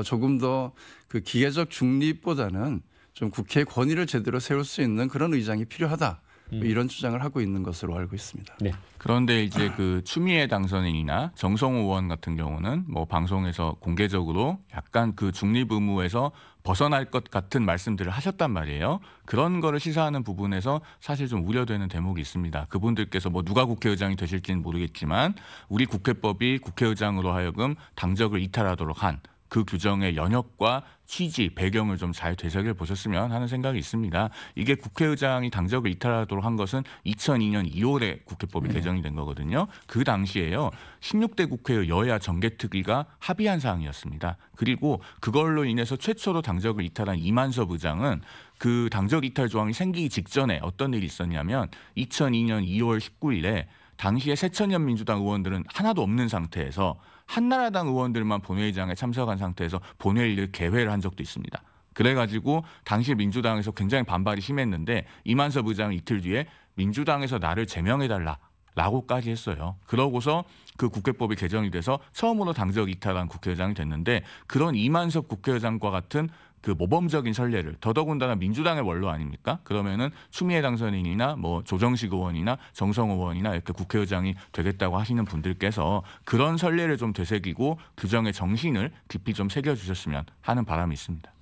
조금 더 그 기계적 중립보다는 좀 국회의 권위를 제대로 세울 수 있는 그런 의장이 필요하다. 이런 주장을 하고 있는 것으로 알고 있습니다. 네. 그런데 이제 그 추미애 당선인이나 정성호 의원 같은 경우는 뭐 방송에서 공개적으로 약간 그 중립 의무에서 벗어날 것 같은 말씀들을 하셨단 말이에요. 그런 거를 시사하는 부분에서 사실 좀 우려되는 대목이 있습니다. 그분들께서 뭐 누가 국회의장이 되실지는 모르겠지만 우리 국회법이 국회의장으로 하여금 당적을 이탈하도록 한 그 규정의 연역과 취지, 배경을 좀 잘 되새겨 보셨으면 하는 생각이 있습니다. 이게 국회의장이 당적을 이탈하도록 한 것은 2002년 2월에 국회법이 개정이 된 거거든요. 그 당시에요. 16대 국회의 여야 정개특위가 합의한 사항이었습니다. 그리고 그걸로 인해서 최초로 당적을 이탈한 이만섭 의장은 그 당적 이탈 조항이 생기기 직전에 어떤 일이 있었냐면 2002년 2월 19일에 당시에 새천년 민주당 의원들은 하나도 없는 상태에서 한나라당 의원들만 본회의장에 참석한 상태에서 본회의를 개회를 한 적도 있습니다. 그래가지고 당시 민주당에서 굉장히 반발이 심했는데 이만섭 의장은 이틀 뒤에 민주당에서 나를 제명해달라라고까지 했어요. 그러고서 그 국회법이 개정이 돼서 처음으로 당적 이탈한 국회의장이 됐는데 그런 이만섭 국회의장과 같은 그 모범적인 선례를 더더군다나 민주당의 원로 아닙니까? 그러면은 추미애 당선인이나 뭐 조정식 의원이나 정성호 의원이나 이렇게 국회의장이 되겠다고 하시는 분들께서 그런 선례를 좀 되새기고 규정의 정신을 깊이 좀 새겨주셨으면 하는 바람이 있습니다.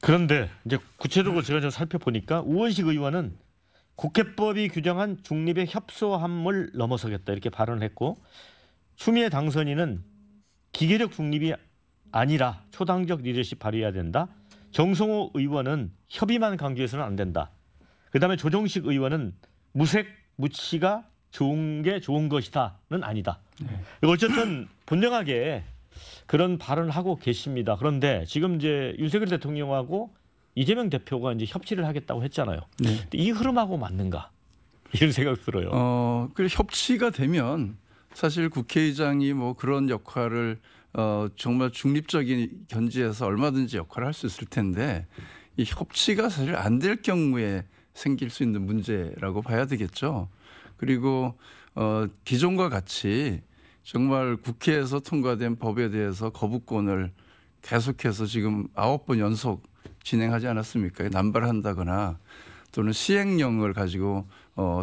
그런데 이제 구체적으로 제가 좀 살펴보니까 우원식 의원은 국회법이 규정한 중립의 협소함을 넘어서겠다 이렇게 발언을 했고 추미애 당선인은 기계력 중립이 아니라 초당적 리더십 발휘해야 된다. 정성호 의원은 협의만 강조해서는 안 된다. 그다음에 조정식 의원은 무색 무치가 좋은 게 좋은 것이다는 아니다. 어쨌든 분명하게 그런 발언을 하고 계십니다. 그런데 지금 이제 윤석열 대통령하고 이재명 대표가 이제 협치를 하겠다고 했잖아요. 네. 이 흐름하고 맞는가? 이런 생각 들어요. 그 협치가 되면 사실 국회의장이 뭐 그런 역할을 정말 중립적인 견지에서 얼마든지 역할을 할 수 있을 텐데 이 협치가 사실 안 될 경우에 생길 수 있는 문제라고 봐야 되겠죠. 그리고 기존과 같이 정말 국회에서 통과된 법에 대해서 거부권을 계속해서 지금 9번 연속 진행하지 않았습니까? 남발한다거나 또는 시행령을 가지고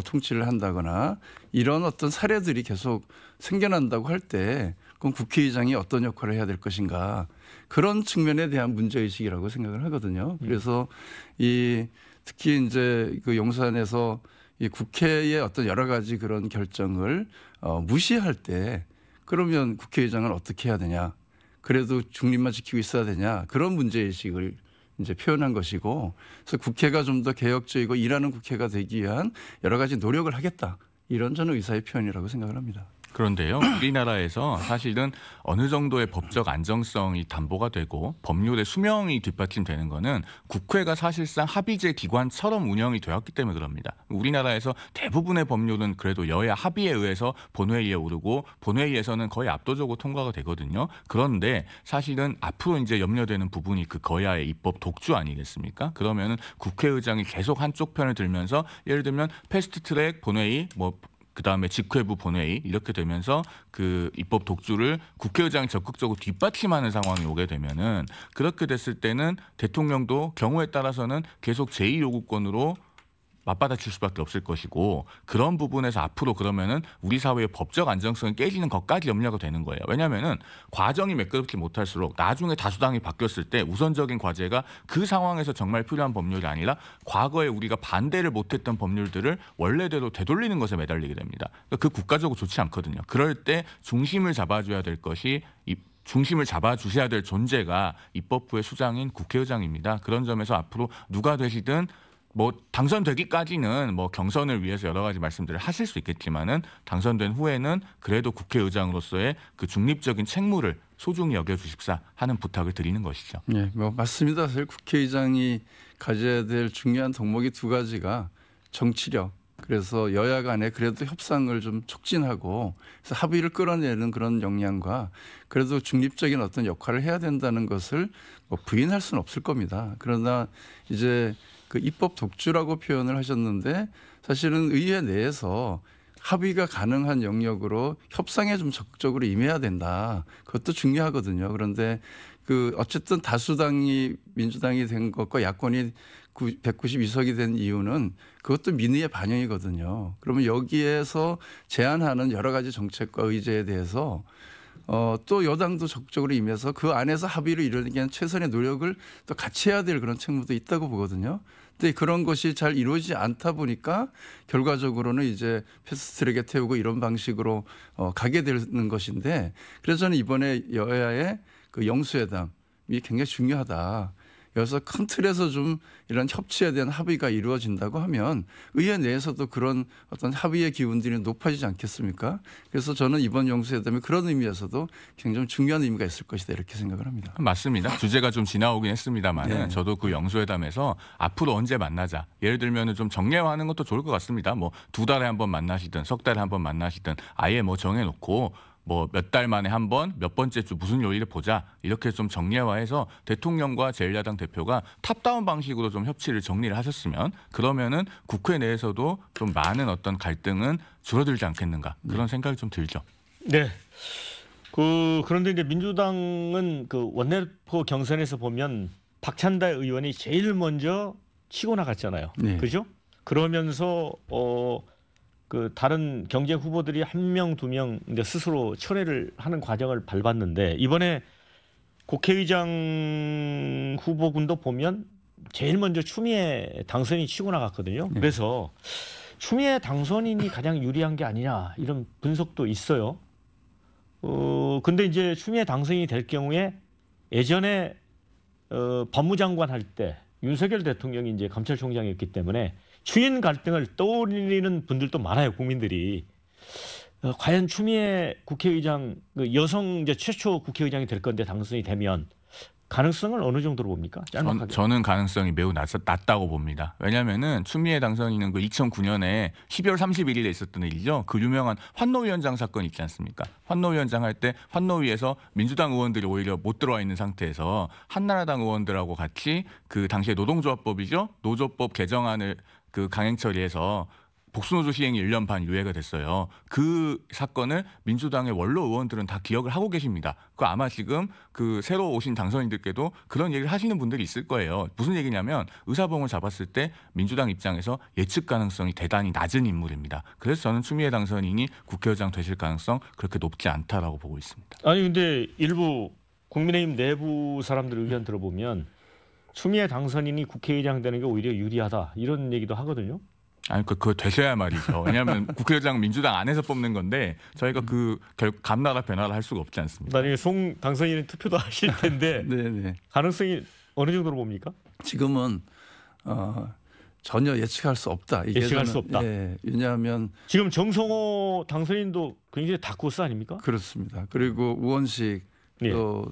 통치를 한다거나 이런 어떤 사례들이 계속 생겨난다고 할 때 그럼 국회의장이 어떤 역할을 해야 될 것인가 그런 측면에 대한 문제의식이라고 생각을 하거든요. 그래서 특히 이제 그 용산에서 이 국회의 어떤 여러 가지 그런 결정을 무시할 때 그러면 국회의장은 어떻게 해야 되냐 그래도 중립만 지키고 있어야 되냐 그런 문제의식을 이제 표현한 것이고 그래서 국회가 좀 더 개혁적이고 일하는 국회가 되기 위한 여러 가지 노력을 하겠다 이런 저는 의사의 표현이라고 생각을 합니다. 그런데요, 우리나라에서 사실은 어느 정도의 법적 안정성이 담보가 되고 법률의 수명이 뒷받침되는 거는 국회가 사실상 합의제 기관처럼 운영이 되었기 때문에 그럽니다. 우리나라에서 대부분의 법률은 그래도 여야 합의에 의해서 본회의에 오르고 본회의에서는 거의 압도적으로 통과가 되거든요. 그런데 사실은 앞으로 이제 염려되는 부분이 그 거야의 입법 독주 아니겠습니까? 그러면은 국회의장이 계속 한쪽 편을 들면서 예를 들면 패스트트랙 본회의 그다음에 직회부 본회의 이렇게 되면서 그 입법 독주를 국회의장이 적극적으로 뒷받침하는 상황이 오게 되면은 그렇게 됐을 때는 대통령도 경우에 따라서는 계속 제2요구권으로 맞받아칠 수밖에 없을 것이고 그런 부분에서 앞으로 그러면은 우리 사회의 법적 안정성이 깨지는 것까지 염려가 되는 거예요. 왜냐하면은 과정이 매끄럽지 못할수록 나중에 다수당이 바뀌었을 때 우선적인 과제가 그 상황에서 정말 필요한 법률이 아니라 과거에 우리가 반대를 못했던 법률들을 원래대로 되돌리는 것에 매달리게 됩니다. 그러니까 그 국가적으로 좋지 않거든요. 그럴 때 중심을 잡아줘야 될 것이 중심을 잡아주셔야 될 존재가 입법부의 수장인 국회의장입니다. 그런 점에서 앞으로 누가 되시든 당선되기까지는 경선을 위해서 여러 가지 말씀들을 하실 수 있겠지만은 당선된 후에는 그래도 국회의장으로서의 그 중립적인 책무를 소중히 여겨주십사 하는 부탁을 드리는 것이죠. 네, 맞습니다. 사실 국회의장이 가져야 될 중요한 덕목이 두 가지가 정치력. 그래서 여야 간에 그래도 협상을 좀 촉진하고 그래서 합의를 끌어내는 그런 역량과 그래도 중립적인 어떤 역할을 해야 된다는 것을 부인할 수는 없을 겁니다. 그러나 이제 그 입법 독주라고 표현을 하셨는데 사실은 의회 내에서 합의가 가능한 영역으로 협상에 좀 적극적으로 임해야 된다. 그것도 중요하거든요. 그런데 그 어쨌든 다수당이 민주당이 된 것과 야권이 192석이 된 이유는 그것도 민의의 반영이거든요. 그러면 여기에서 제안하는 여러 가지 정책과 의제에 대해서 또 여당도 적극적으로 임해서 그 안에서 합의를 이루기 위한 최선의 노력을 또 같이 해야 될 그런 책무도 있다고 보거든요. 근데 그런 것이 잘 이루어지지 않다 보니까 결과적으로는 이제 패스트트랙에 태우고 이런 방식으로 가게 되는 것인데, 그래서 저는 이번에 여야의 그 영수회담이 굉장히 중요하다. 그래서 큰 틀에서 좀 이런 협치에 대한 합의가 이루어진다고 하면 의회 내에서도 그런 어떤 합의의 기운들이 높아지지 않겠습니까? 그래서 저는 이번 영수회담이 그런 의미에서도 굉장히 중요한 의미가 있을 것이다 이렇게 생각을 합니다. 맞습니다. 주제가 좀 지나오긴 했습니다만 네. 저도 그 영수회담에서 앞으로 언제 만나자. 예를 들면 좀 정례화하는 것도 좋을 것 같습니다. 뭐 2달에 한 번 만나시든 석 달에 한 번 만나시든 아예 뭐 정해놓고 뭐 몇 달 만에 한 번, 몇 번째 주 무슨 요일에 보자 이렇게 좀 정례화해서 대통령과 제1야당 대표가 탑다운 방식으로 좀 협치를 정리를 하셨으면, 그러면은 국회 내에서도 좀 많은 어떤 갈등은 줄어들지 않겠는가 그런 생각이 좀 들죠. 네. 그런데 이제 민주당은 그 원내대표 경선에서 보면 박찬대 의원이 제일 먼저 치고 나갔잖아요. 네. 그죠? 그러면서 그 다른 경제 후보들이 1명, 2명 이제 스스로 철회를 하는 과정을 밟았는데, 이번에 국회의장 후보군도 보면 제일 먼저 추미애 당선인이 치고 나갔거든요. 네. 그래서 추미애 당선인이 가장 유리한 게 아니냐 이런 분석도 있어요. 근데 이제 추미애 당선인이 될 경우에 예전에 법무장관 할 때 윤석열 대통령이 이제 검찰총장이었기 때문에 추인 갈등을 떠올리는 분들도 많아요, 국민들이. 과연 추미애 국회의장, 그 여성 이제 최초 국회의장이 될 건데 당선이 되면 가능성을 어느 정도로 봅니까? 짤막하게. 저는 가능성이 매우 낮다고 봅니다. 왜냐하면은 추미애 당선인은 그 2009년에 12월 31일에 있었던 일이죠. 그 유명한 환노위원장 사건 있지 않습니까? 환노위원장 할 때 환노위에서 민주당 의원들이 오히려 못 들어와 있는 상태에서 한나라당 의원들하고 같이 그 당시에 노동조합법이죠. 노조법 개정안을 그 강행 처리해서 복수노조 시행이 1년 반 유예가 됐어요. 그 사건을 민주당의 원로 의원들은 다 기억을 하고 계십니다. 그 아마 지금 그 새로 오신 당선인들께도 그런 얘기를 하시는 분들이 있을 거예요. 무슨 얘기냐면 의사봉을 잡았을 때 민주당 입장에서 예측 가능성이 대단히 낮은 인물입니다. 그래서 저는 추미애 당선인이 국회의장 되실 가능성 그렇게 높지 않다라고 보고 있습니다. 아니 근데 일부 국민의힘 내부 사람들 의견 들어보면 추미애 당선인이 국회의장 되는 게 오히려 유리하다 이런 얘기도 하거든요. 아니 그거 되셔야 말이죠. 왜냐하면 국회의장 민주당 안에서 뽑는 건데 저희가 그 감나라 변화를 할 수가 없지 않습니까? 나중에 송 당선인은 투표도 하실 텐데 네네. 가능성이 어느 정도로 봅니까? 지금은 전혀 예측할 수 없다. 이게 예측할 저는, 수 없다. 예, 왜냐하면 지금 정성호 당선인도 굉장히 다크호스 아닙니까? 그렇습니다. 그리고 우원식 예. 또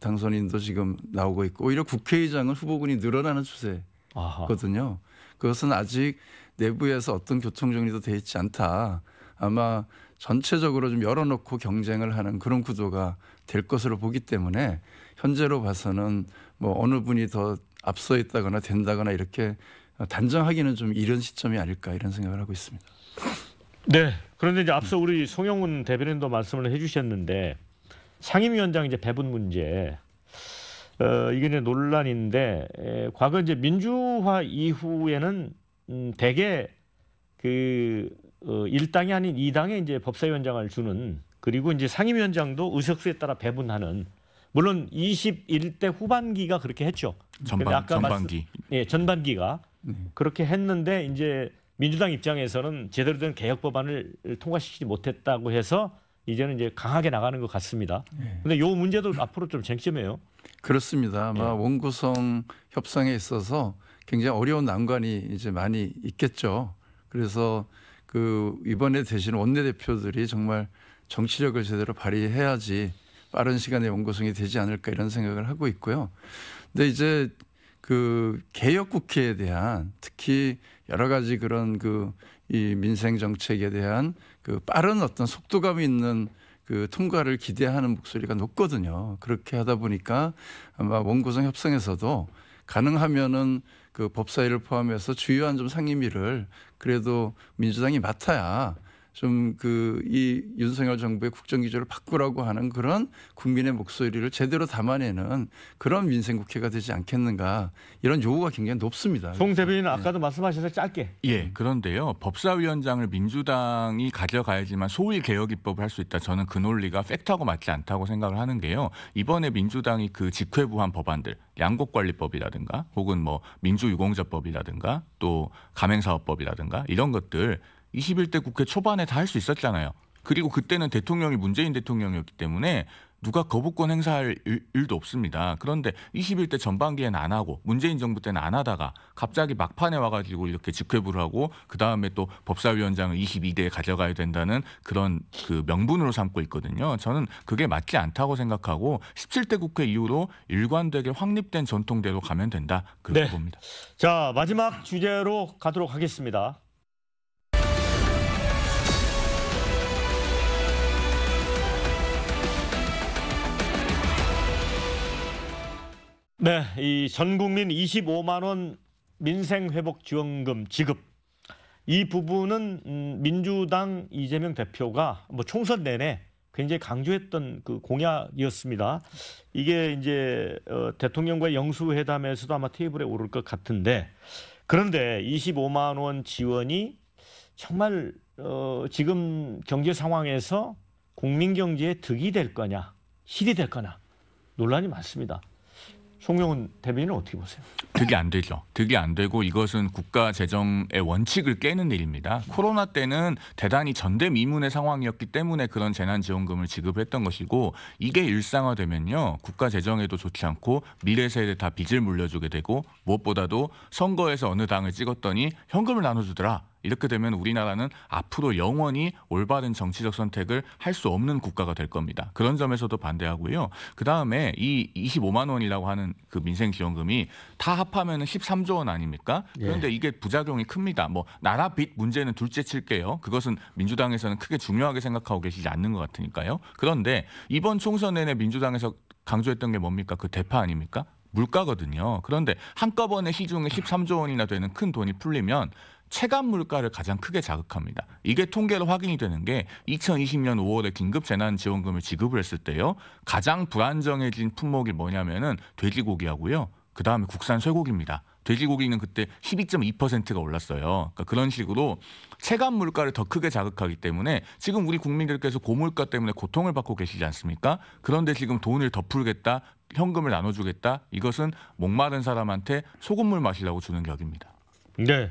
당선인도 지금 나오고 있고 오히려 국회의장은 후보군이 늘어나는 추세거든요. 그것은 아직 내부에서 어떤 교통정리도 돼 있지 않다. 아마 전체적으로 좀 열어놓고 경쟁을 하는 그런 구도가 될 것으로 보기 때문에 현재로 봐서는 뭐 어느 분이 더 앞서 있다거나 된다거나 이렇게 단정하기는 좀 이른 시점이 아닐까 이런 생각을 하고 있습니다. 네. 그런데 이제 앞서 우리 송영훈 대변인도 말씀을 해주셨는데 상임위원장 이제 배분 문제 이게 이제 논란인데 과거 이제 민주화 이후에는 대개 그 1당이 아닌 2당에 이제 법사위원장을 주는, 그리고 이제 상임위원장도 의석수에 따라 배분하는, 물론 21대 후반기가 그렇게 했죠. 전반기. 예, 전반기가 그렇게 했는데 이제 민주당 입장에서는 제대로 된 개혁 법안을 통과시키지 못했다고 해서 이제는 이제 강하게 나가는 것 같습니다. 그런데 이 문제도 앞으로 좀 쟁점이에요. 그렇습니다. 아마 원구성 협상에 있어서 굉장히 어려운 난관이 이제 많이 있겠죠. 그래서 그 이번에 되신 원내대표들이 정말 정치력을 제대로 발휘해야지 빠른 시간에 원구성이 되지 않을까 이런 생각을 하고 있고요. 근데 이제 그 개혁 국회에 대한 특히 여러 가지 그런 그 이 민생 정책에 대한 그 빠른 어떤 속도감 있는 그 통과를 기대하는 목소리가 높거든요. 그렇게 하다 보니까 아마 원구성 협상에서도 가능하면은 그 법사위를 포함해서 주요한 좀 상임위를 그래도 민주당이 맡아야 좀 이 윤석열 정부의 국정기조를 바꾸라고 하는 그런 국민의 목소리를 제대로 담아내는 그런 민생국회가 되지 않겠는가 이런 요구가 굉장히 높습니다. 송 대변인은 아까도 말씀하셔서 짧게. 예, 그런데요. 법사위원장을 민주당이 가져가야지만 소위 개혁 입법을 할 수 있다. 저는 그 논리가 팩트하고 맞지 않다고 생각을 하는 게요. 이번에 민주당이 그 직회부한 법안들, 양곡관리법이라든가 혹은 뭐 민주유공자법이라든가 또 가맹사업법이라든가 이런 것들 21대 국회 초반에 다 할 수 있었잖아요. 그리고 그때는 대통령이 문재인 대통령이었기 때문에 누가 거부권 행사할 일도 없습니다. 그런데 21대 전반기에는 안 하고 문재인 정부 때는 안 하다가 갑자기 막판에 와가지고 이렇게 직회부를 하고 그다음에 또 법사위원장을 22대에 가져가야 된다는 그런 그 명분으로 삼고 있거든요. 저는 그게 맞지 않다고 생각하고 17대 국회 이후로 일관되게 확립된 전통대로 가면 된다. 그렇게 봅니다. 자, 마지막 주제로 가도록 하겠습니다. 네, 이 전국민 25만 원 민생회복지원금 지급 이 부분은 민주당 이재명 대표가 뭐 총선 내내 굉장히 강조했던 그 공약이었습니다. 이게 이제 대통령과의 영수회담에서도 아마 테이블에 오를 것 같은데 그런데 25만 원 지원이 정말 지금 경제 상황에서 국민 경제에 득이 될 거냐, 실이 될 거냐 논란이 많습니다. 송영훈 대변인은 어떻게 보세요? 득이 안 되죠. 득이 안 되고 이것은 국가 재정의 원칙을 깨는 일입니다. 코로나 때는 대단히 전대미문의 상황이었기 때문에 그런 재난지원금을 지급했던 것이고 이게 일상화되면요. 국가 재정에도 좋지 않고 미래 세대에 다 빚을 물려주게 되고 무엇보다도 선거에서 어느 당을 찍었더니 현금을 나눠주더라. 이렇게 되면 우리나라는 앞으로 영원히 올바른 정치적 선택을 할 수 없는 국가가 될 겁니다. 그런 점에서도 반대하고요. 그다음에 이 25만 원이라고 하는 그 민생지원금이 다 합하면 13조 원 아닙니까? 그런데 이게 부작용이 큽니다. 뭐 나라 빚 문제는 둘째 칠게요. 그것은 민주당에서는 크게 중요하게 생각하고 계시지 않는 것 같으니까요. 그런데 이번 총선 내내 민주당에서 강조했던 게 뭡니까? 그 대파 아닙니까? 물가거든요. 그런데 한꺼번에 시중에 13조 원이나 되는 큰 돈이 풀리면 체감 물가를 가장 크게 자극합니다. 이게 통계로 확인이 되는 게 2020년 5월에 긴급 재난지원금을 지급을 했을 때요. 가장 불안정해진 품목이 뭐냐면은 돼지고기하고요. 그다음에 국산 쇠고기입니다. 돼지고기는 그때 12.2%가 올랐어요. 그러니까 그런 식으로 체감 물가를 더 크게 자극하기 때문에 지금 우리 국민들께서 고물가 때문에 고통을 받고 계시지 않습니까? 그런데 지금 돈을 더 풀겠다, 현금을 나눠주겠다. 이것은 목마른 사람한테 소금물 마시려고 주는 격입니다. 네.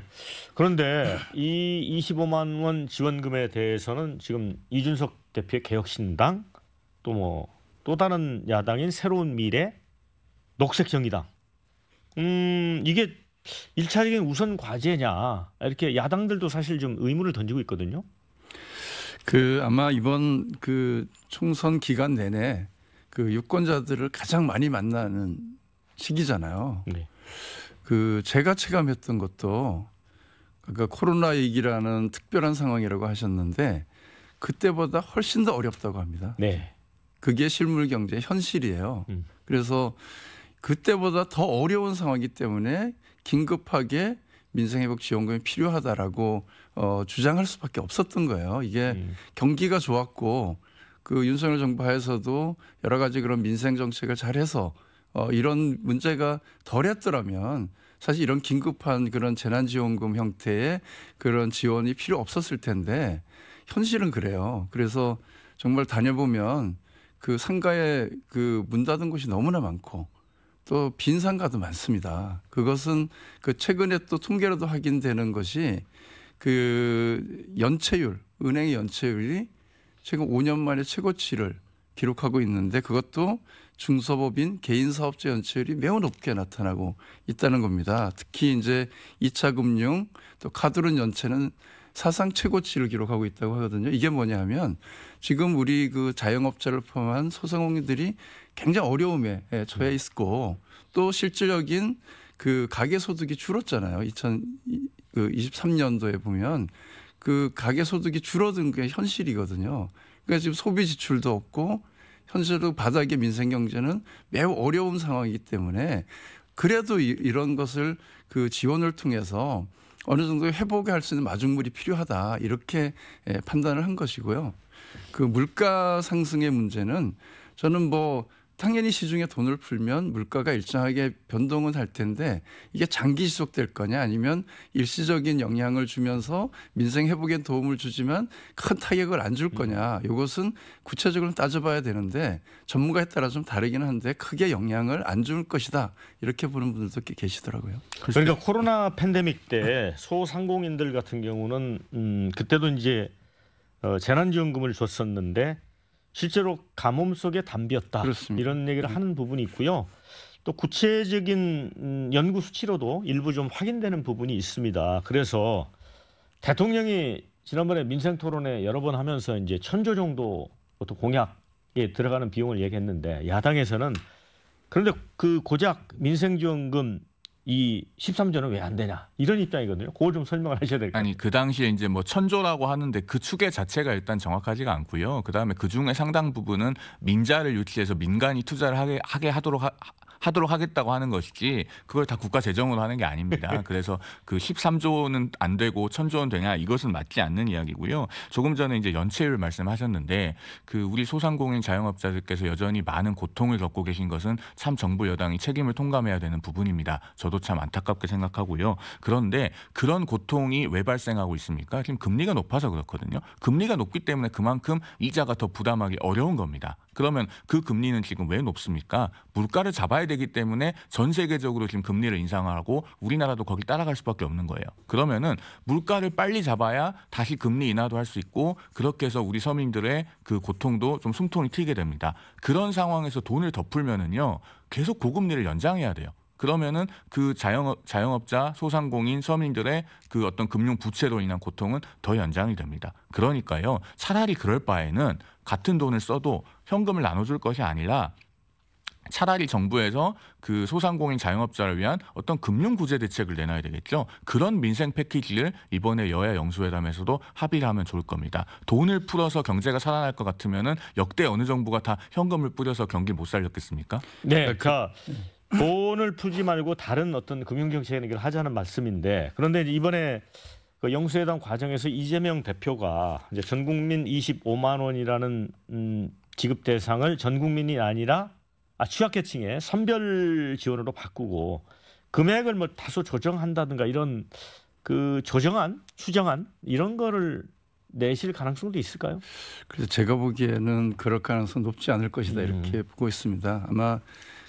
그런데 이 25만 원 지원금에 대해서는 지금 이준석 대표의 개혁신당 또 다른 야당인 새로운 미래, 녹색정의당 이게 1차적인 우선 과제냐 이렇게 야당들도 사실 좀 의문을 던지고 있거든요. 아마 이번 그 총선 기간 내내 그 유권자들을 가장 많이 만나는 시기잖아요. 네. 제가 체감했던 것도 그러니까 코로나 위기라는 특별한 상황이라고 하셨는데 그때보다 훨씬 더 어렵다고 합니다. 네. 그게 실물 경제의 현실이에요. 그래서 그때보다 더 어려운 상황이기 때문에 긴급하게 민생회복지원금이 필요하다라고 주장할 수밖에 없었던 거예요. 이게 경기가 좋았고 그 윤석열 정부 하에서도 여러 가지 그런 민생 정책을 잘해서 이런 문제가 덜했더라면 사실 이런 긴급한 그런 재난지원금 형태의 그런 지원이 필요 없었을 텐데 현실은 그래요. 그래서 정말 다녀보면 그 상가에 그 문 닫은 곳이 너무나 많고 또 빈 상가도 많습니다. 그것은 그 최근에 또 통계로도 확인되는 것이 그 연체율, 은행의 연체율이 최근 5년 만에 최고치를 기록하고 있는데 그것도 중소법인 개인사업자 연체율이 매우 높게 나타나고 있다는 겁니다. 특히 이제 2차 금융 또 카드론 연체는 사상 최고치를 기록하고 있다고 하거든요. 이게 뭐냐 하면 지금 우리 그 자영업자를 포함한 소상공인들이 굉장히 어려움에 처해 있고 또 실질적인 그 가계소득이 줄었잖아요. 2023년도에 보면 그 가계소득이 줄어든 게 현실이거든요. 그러니까 지금 소비 지출도 없고 현실로 바닥의 민생 경제는 매우 어려운 상황이기 때문에 그래도 이런 것을 그 지원을 통해서 어느 정도 회복을 할 수 있는 마중물이 필요하다 이렇게 판단을 한 것이고요. 그 물가 상승의 문제는 저는 뭐 당연히 시중에 돈을 풀면 물가가 일정하게 변동은 할 텐데 이게 장기 지속될 거냐 아니면 일시적인 영향을 주면서 민생 회복에 도움을 주지만 큰 타격을 안 줄 거냐 이것은 구체적으로 따져봐야 되는데 전문가에 따라 좀 다르긴 한데 크게 영향을 안 줄 것이다 이렇게 보는 분들도 꽤 계시더라고요. 그러니까 코로나 팬데믹 때 소상공인들 같은 경우는 그때도 이제 재난지원금을 줬었는데 실제로 가뭄 속에 담비었다. 그렇습니다. 이런 얘기를 하는 부분이 있고요. 또 구체적인 연구 수치로도 일부 좀 확인되는 부분이 있습니다. 그래서 대통령이 지난번에 민생토론회 여러 번 하면서 이제 1,000조 정도 공약에 들어가는 비용을 얘기했는데 야당에서는 그런데 그 고작 민생지원금 이 13조는 왜 안 되냐 이런 입장이거든요. 그거 좀 설명을 하셔야 될 것 같아요. 아니 그 당시에 이제 뭐 1,000조라고 하는데 그 추계 자체가 일단 정확하지가 않고요. 그다음에 그 중에 상당 부분은 민자를 유치해서 민간이 투자를 하게 하도록 하겠다고 하는 것이지 그걸 다 국가 재정으로 하는 게 아닙니다. 그래서 그 13조는 안 되고 1,000조는 되냐 이것은 맞지 않는 이야기고요. 조금 전에 이제 연체율 말씀하셨는데 그 우리 소상공인 자영업자들께서 여전히 많은 고통을 겪고 계신 것은 참 정부 여당이 책임을 통감해야 되는 부분입니다. 저도 참 안타깝게 생각하고요. 그런데 그런 고통이 왜 발생하고 있습니까? 지금 금리가 높아서 그렇거든요. 금리가 높기 때문에 그만큼 이자가 더 부담하기 어려운 겁니다. 그러면 그 금리는 지금 왜 높습니까? 물가를 잡아야 되기 때문에 전 세계적으로 지금 금리를 인상하고 우리나라도 거기 따라갈 수밖에 없는 거예요. 그러면은 물가를 빨리 잡아야 다시 금리 인하도 할 수 있고 그렇게 해서 우리 서민들의 그 고통도 좀 숨통이 트이게 됩니다. 그런 상황에서 돈을 더 풀면은요 계속 고금리를 연장해야 돼요. 그러면은 그 자영업자, 소상공인, 서민들의 그 어떤 금융 부채로 인한 고통은 더 연장이 됩니다. 그러니까요 차라리 그럴 바에는 같은 돈을 써도 현금을 나눠줄 것이 아니라 차라리 정부에서 그 소상공인 자영업자를 위한 어떤 금융 구제 대책을 내놔야 되겠죠. 그런 민생 패키지를 이번에 여야 영수회담에서도 합의를 하면 좋을 겁니다. 돈을 풀어서 경제가 살아날 것 같으면은 역대 어느 정부가 다 현금을 뿌려서 경기 못 살렸겠습니까? 네, 그러니까 돈을 풀지 말고 다른 어떤 금융 정책을 하자는 말씀인데 그런데 이번에 그 영수회담 과정에서 이재명 대표가 이제 전 국민 25만 원이라는 지급 대상을 전 국민이 아니라 취약계층의 선별 지원으로 바꾸고 금액을 뭐 다소 조정한다든가 이런 그 조정안, 수정안 이런 거를 내실 가능성도 있을까요? 그래서 제가 보기에는 그럴 가능성 높지 않을 것이다 이렇게 보고 있습니다. 아마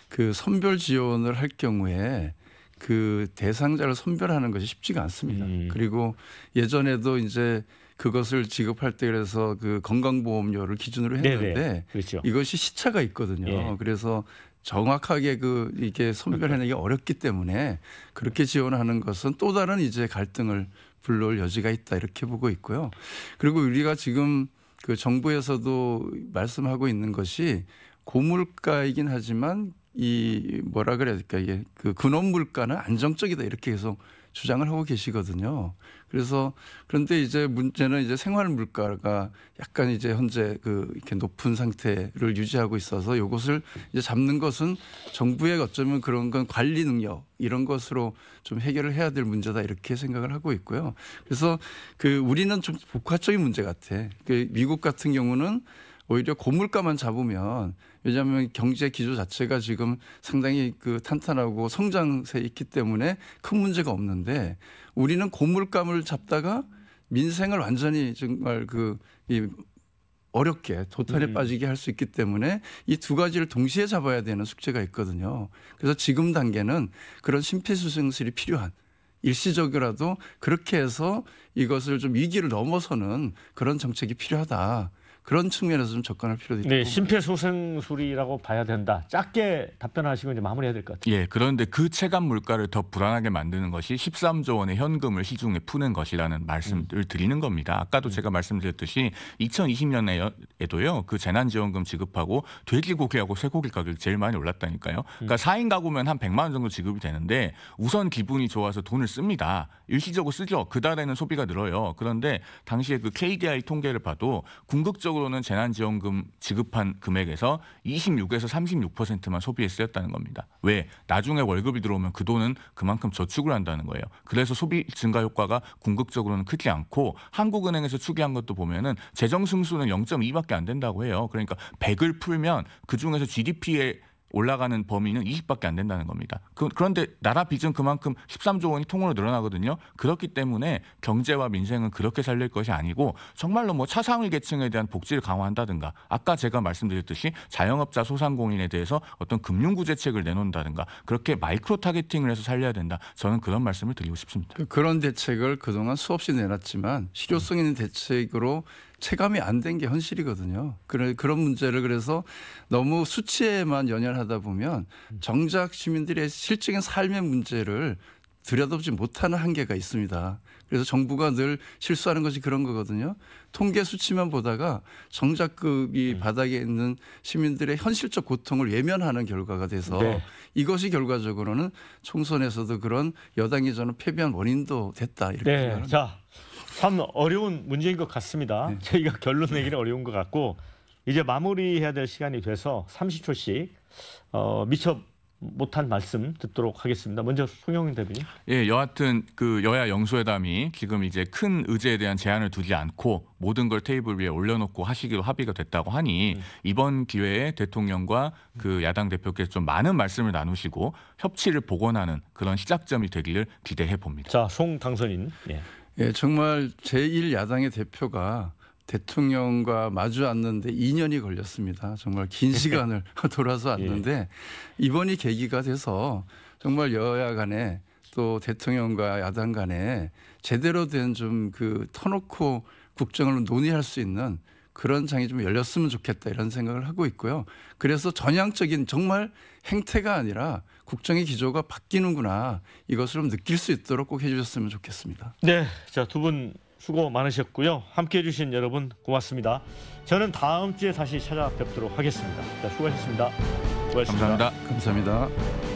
그 선별 지원을 할 경우에 그 대상자를 선별하는 것이 쉽지가 않습니다. 그리고 예전에도 이제 그것을 지급할 때 그래서 그 건강보험료를 기준으로 했는데 그렇죠. 이것이 시차가 있거든요. 예. 그래서 정확하게 이게 선별해내기 어렵기 때문에 그렇게 지원하는 것은 또 다른 이제 갈등을 불러올 여지가 있다 이렇게 보고 있고요. 그리고 우리가 지금 그 정부에서도 말씀하고 있는 것이 고물가이긴 하지만 이 뭐라 그래야 될까 이게 그 근원 물가는 안정적이다 이렇게 계속 주장을 하고 계시거든요. 그래서 그런데 이제 문제는 이제 생활 물가가 약간 이제 현재 그 이렇게 높은 상태를 유지하고 있어서 이것을 이제 잡는 것은 정부의 어쩌면 그런 건 관리 능력 이런 것으로 좀 해결을 해야 될 문제다 이렇게 생각을 하고 있고요. 그래서 그 우리는 좀 복합적인 문제 같아. 그 미국 같은 경우는 오히려 고물가만 잡으면 왜냐하면 경제 기조 자체가 지금 상당히 그 탄탄하고 성장세에 있기 때문에 큰 문제가 없는데 우리는 고물감을 잡다가 민생을 완전히 정말 이 어렵게 도탄에 빠지게 할 수 있기 때문에 이 두 가지를 동시에 잡아야 되는 숙제가 있거든요. 그래서 지금 단계는 그런 심폐소생술이 필요한 일시적이라도 그렇게 해서 이것을 좀 위기를 넘어서는 그런 정책이 필요하다. 그런 측면에서 좀 접근할 필요도 있다. 네, 심폐소생술이라고 봐야 된다. 짧게 답변하시고 이제 마무리해야 될 것 같아요. 예, 그런데 그 체감 물가를 더 불안하게 만드는 것이 13조 원의 현금을 시중에 푸는 것이라는 말씀을 드리는 겁니다. 아까도 제가 말씀드렸듯이 2020년에도요. 그 재난지원금 지급하고 돼지고기하고 쇠고기 가격이 제일 많이 올랐다니까요. 그러니까 4인 가구면 한 100만 원 정도 지급이 되는데 우선 기분이 좋아서 돈을 씁니다. 일시적으로 쓰죠. 그 달에는 소비가 늘어요. 그런데 당시에 그 KDI 통계를 봐도 궁극적으로 실질적으로는 재난지원금 지급한 금액에서 26에서 36%만 소비에 쓰였다는 겁니다. 왜? 나중에 월급이 들어오면 그 돈은 그만큼 저축을 한다는 거예요. 그래서 소비 증가 효과가 궁극적으로는 크지 않고 한국은행에서 추계한 것도 보면은 재정 승수는 0.2밖에 안 된다고 해요. 그러니까 100을 풀면 그중에서 GDP에 올라가는 범위는 20밖에 안 된다는 겁니다. 그런데 나라 빚은 그만큼 13조 원이 통으로 늘어나거든요. 그렇기 때문에 경제와 민생은 그렇게 살릴 것이 아니고 정말로 뭐 차상위 계층에 대한 복지를 강화한다든가 아까 제가 말씀드렸듯이 자영업자 소상공인에 대해서 어떤 금융구제책을 내놓는다든가 그렇게 마이크로 타겟팅을 해서 살려야 된다. 저는 그런 말씀을 드리고 싶습니다. 그런 대책을 그동안 수없이 내놨지만 실효성 있는 대책으로 체감이 안 된 게 현실이거든요. 그런 문제를 그래서 너무 수치에만 연연하다 보면 정작 시민들의 실질적인 삶의 문제를 들여다보지 못하는 한계가 있습니다. 그래서 정부가 늘 실수하는 것이 그런 거거든요. 통계 수치만 보다가 정작 이 바닥에 있는 시민들의 현실적 고통을 외면하는 결과가 돼서 네. 이것이 결과적으로는 총선에서도 그런 여당이 저는 패배한 원인도 됐다 이렇게 네. 생각합니다. 자, 참 어려운 문제인 것 같습니다. 네. 저희가 결론 내기는 어려운 것 같고 이제 마무리해야 될 시간이 돼서 30초씩 미처 못한 말씀 듣도록 하겠습니다. 먼저 송영길 대변인. 예, 여하튼 그 여야 영수회담이 지금 이제 큰 의제에 대한 제한을 두지 않고 모든 걸 테이블 위에 올려놓고 하시기로 합의가 됐다고 하니 이번 기회에 대통령과 그 야당 대표께서 좀 많은 말씀을 나누시고 협치를 복원하는 그런 시작점이 되기를 기대해 봅니다. 자, 송 당선인. 예. 예, 정말 제1야당의 대표가 대통령과 마주 앉는데 2년이 걸렸습니다. 정말 긴 시간을 돌아서 왔는데 예. 이번이 계기가 돼서 정말 여야 간에 또 대통령과 야당 간에 제대로 된 좀 그 터놓고 국정을 논의할 수 있는 그런 장이 좀 열렸으면 좋겠다 이런 생각을 하고 있고요. 그래서 전향적인 정말 행태가 아니라 국정의 기조가 바뀌는구나 이것을 좀 느낄 수 있도록 꼭 해주셨으면 좋겠습니다. 네, 자, 두 분 수고 많으셨고요. 함께해 주신 여러분 고맙습니다. 저는 다음 주에 다시 찾아뵙도록 하겠습니다. 자, 수고하셨습니다. 감사합니다. 감사합니다.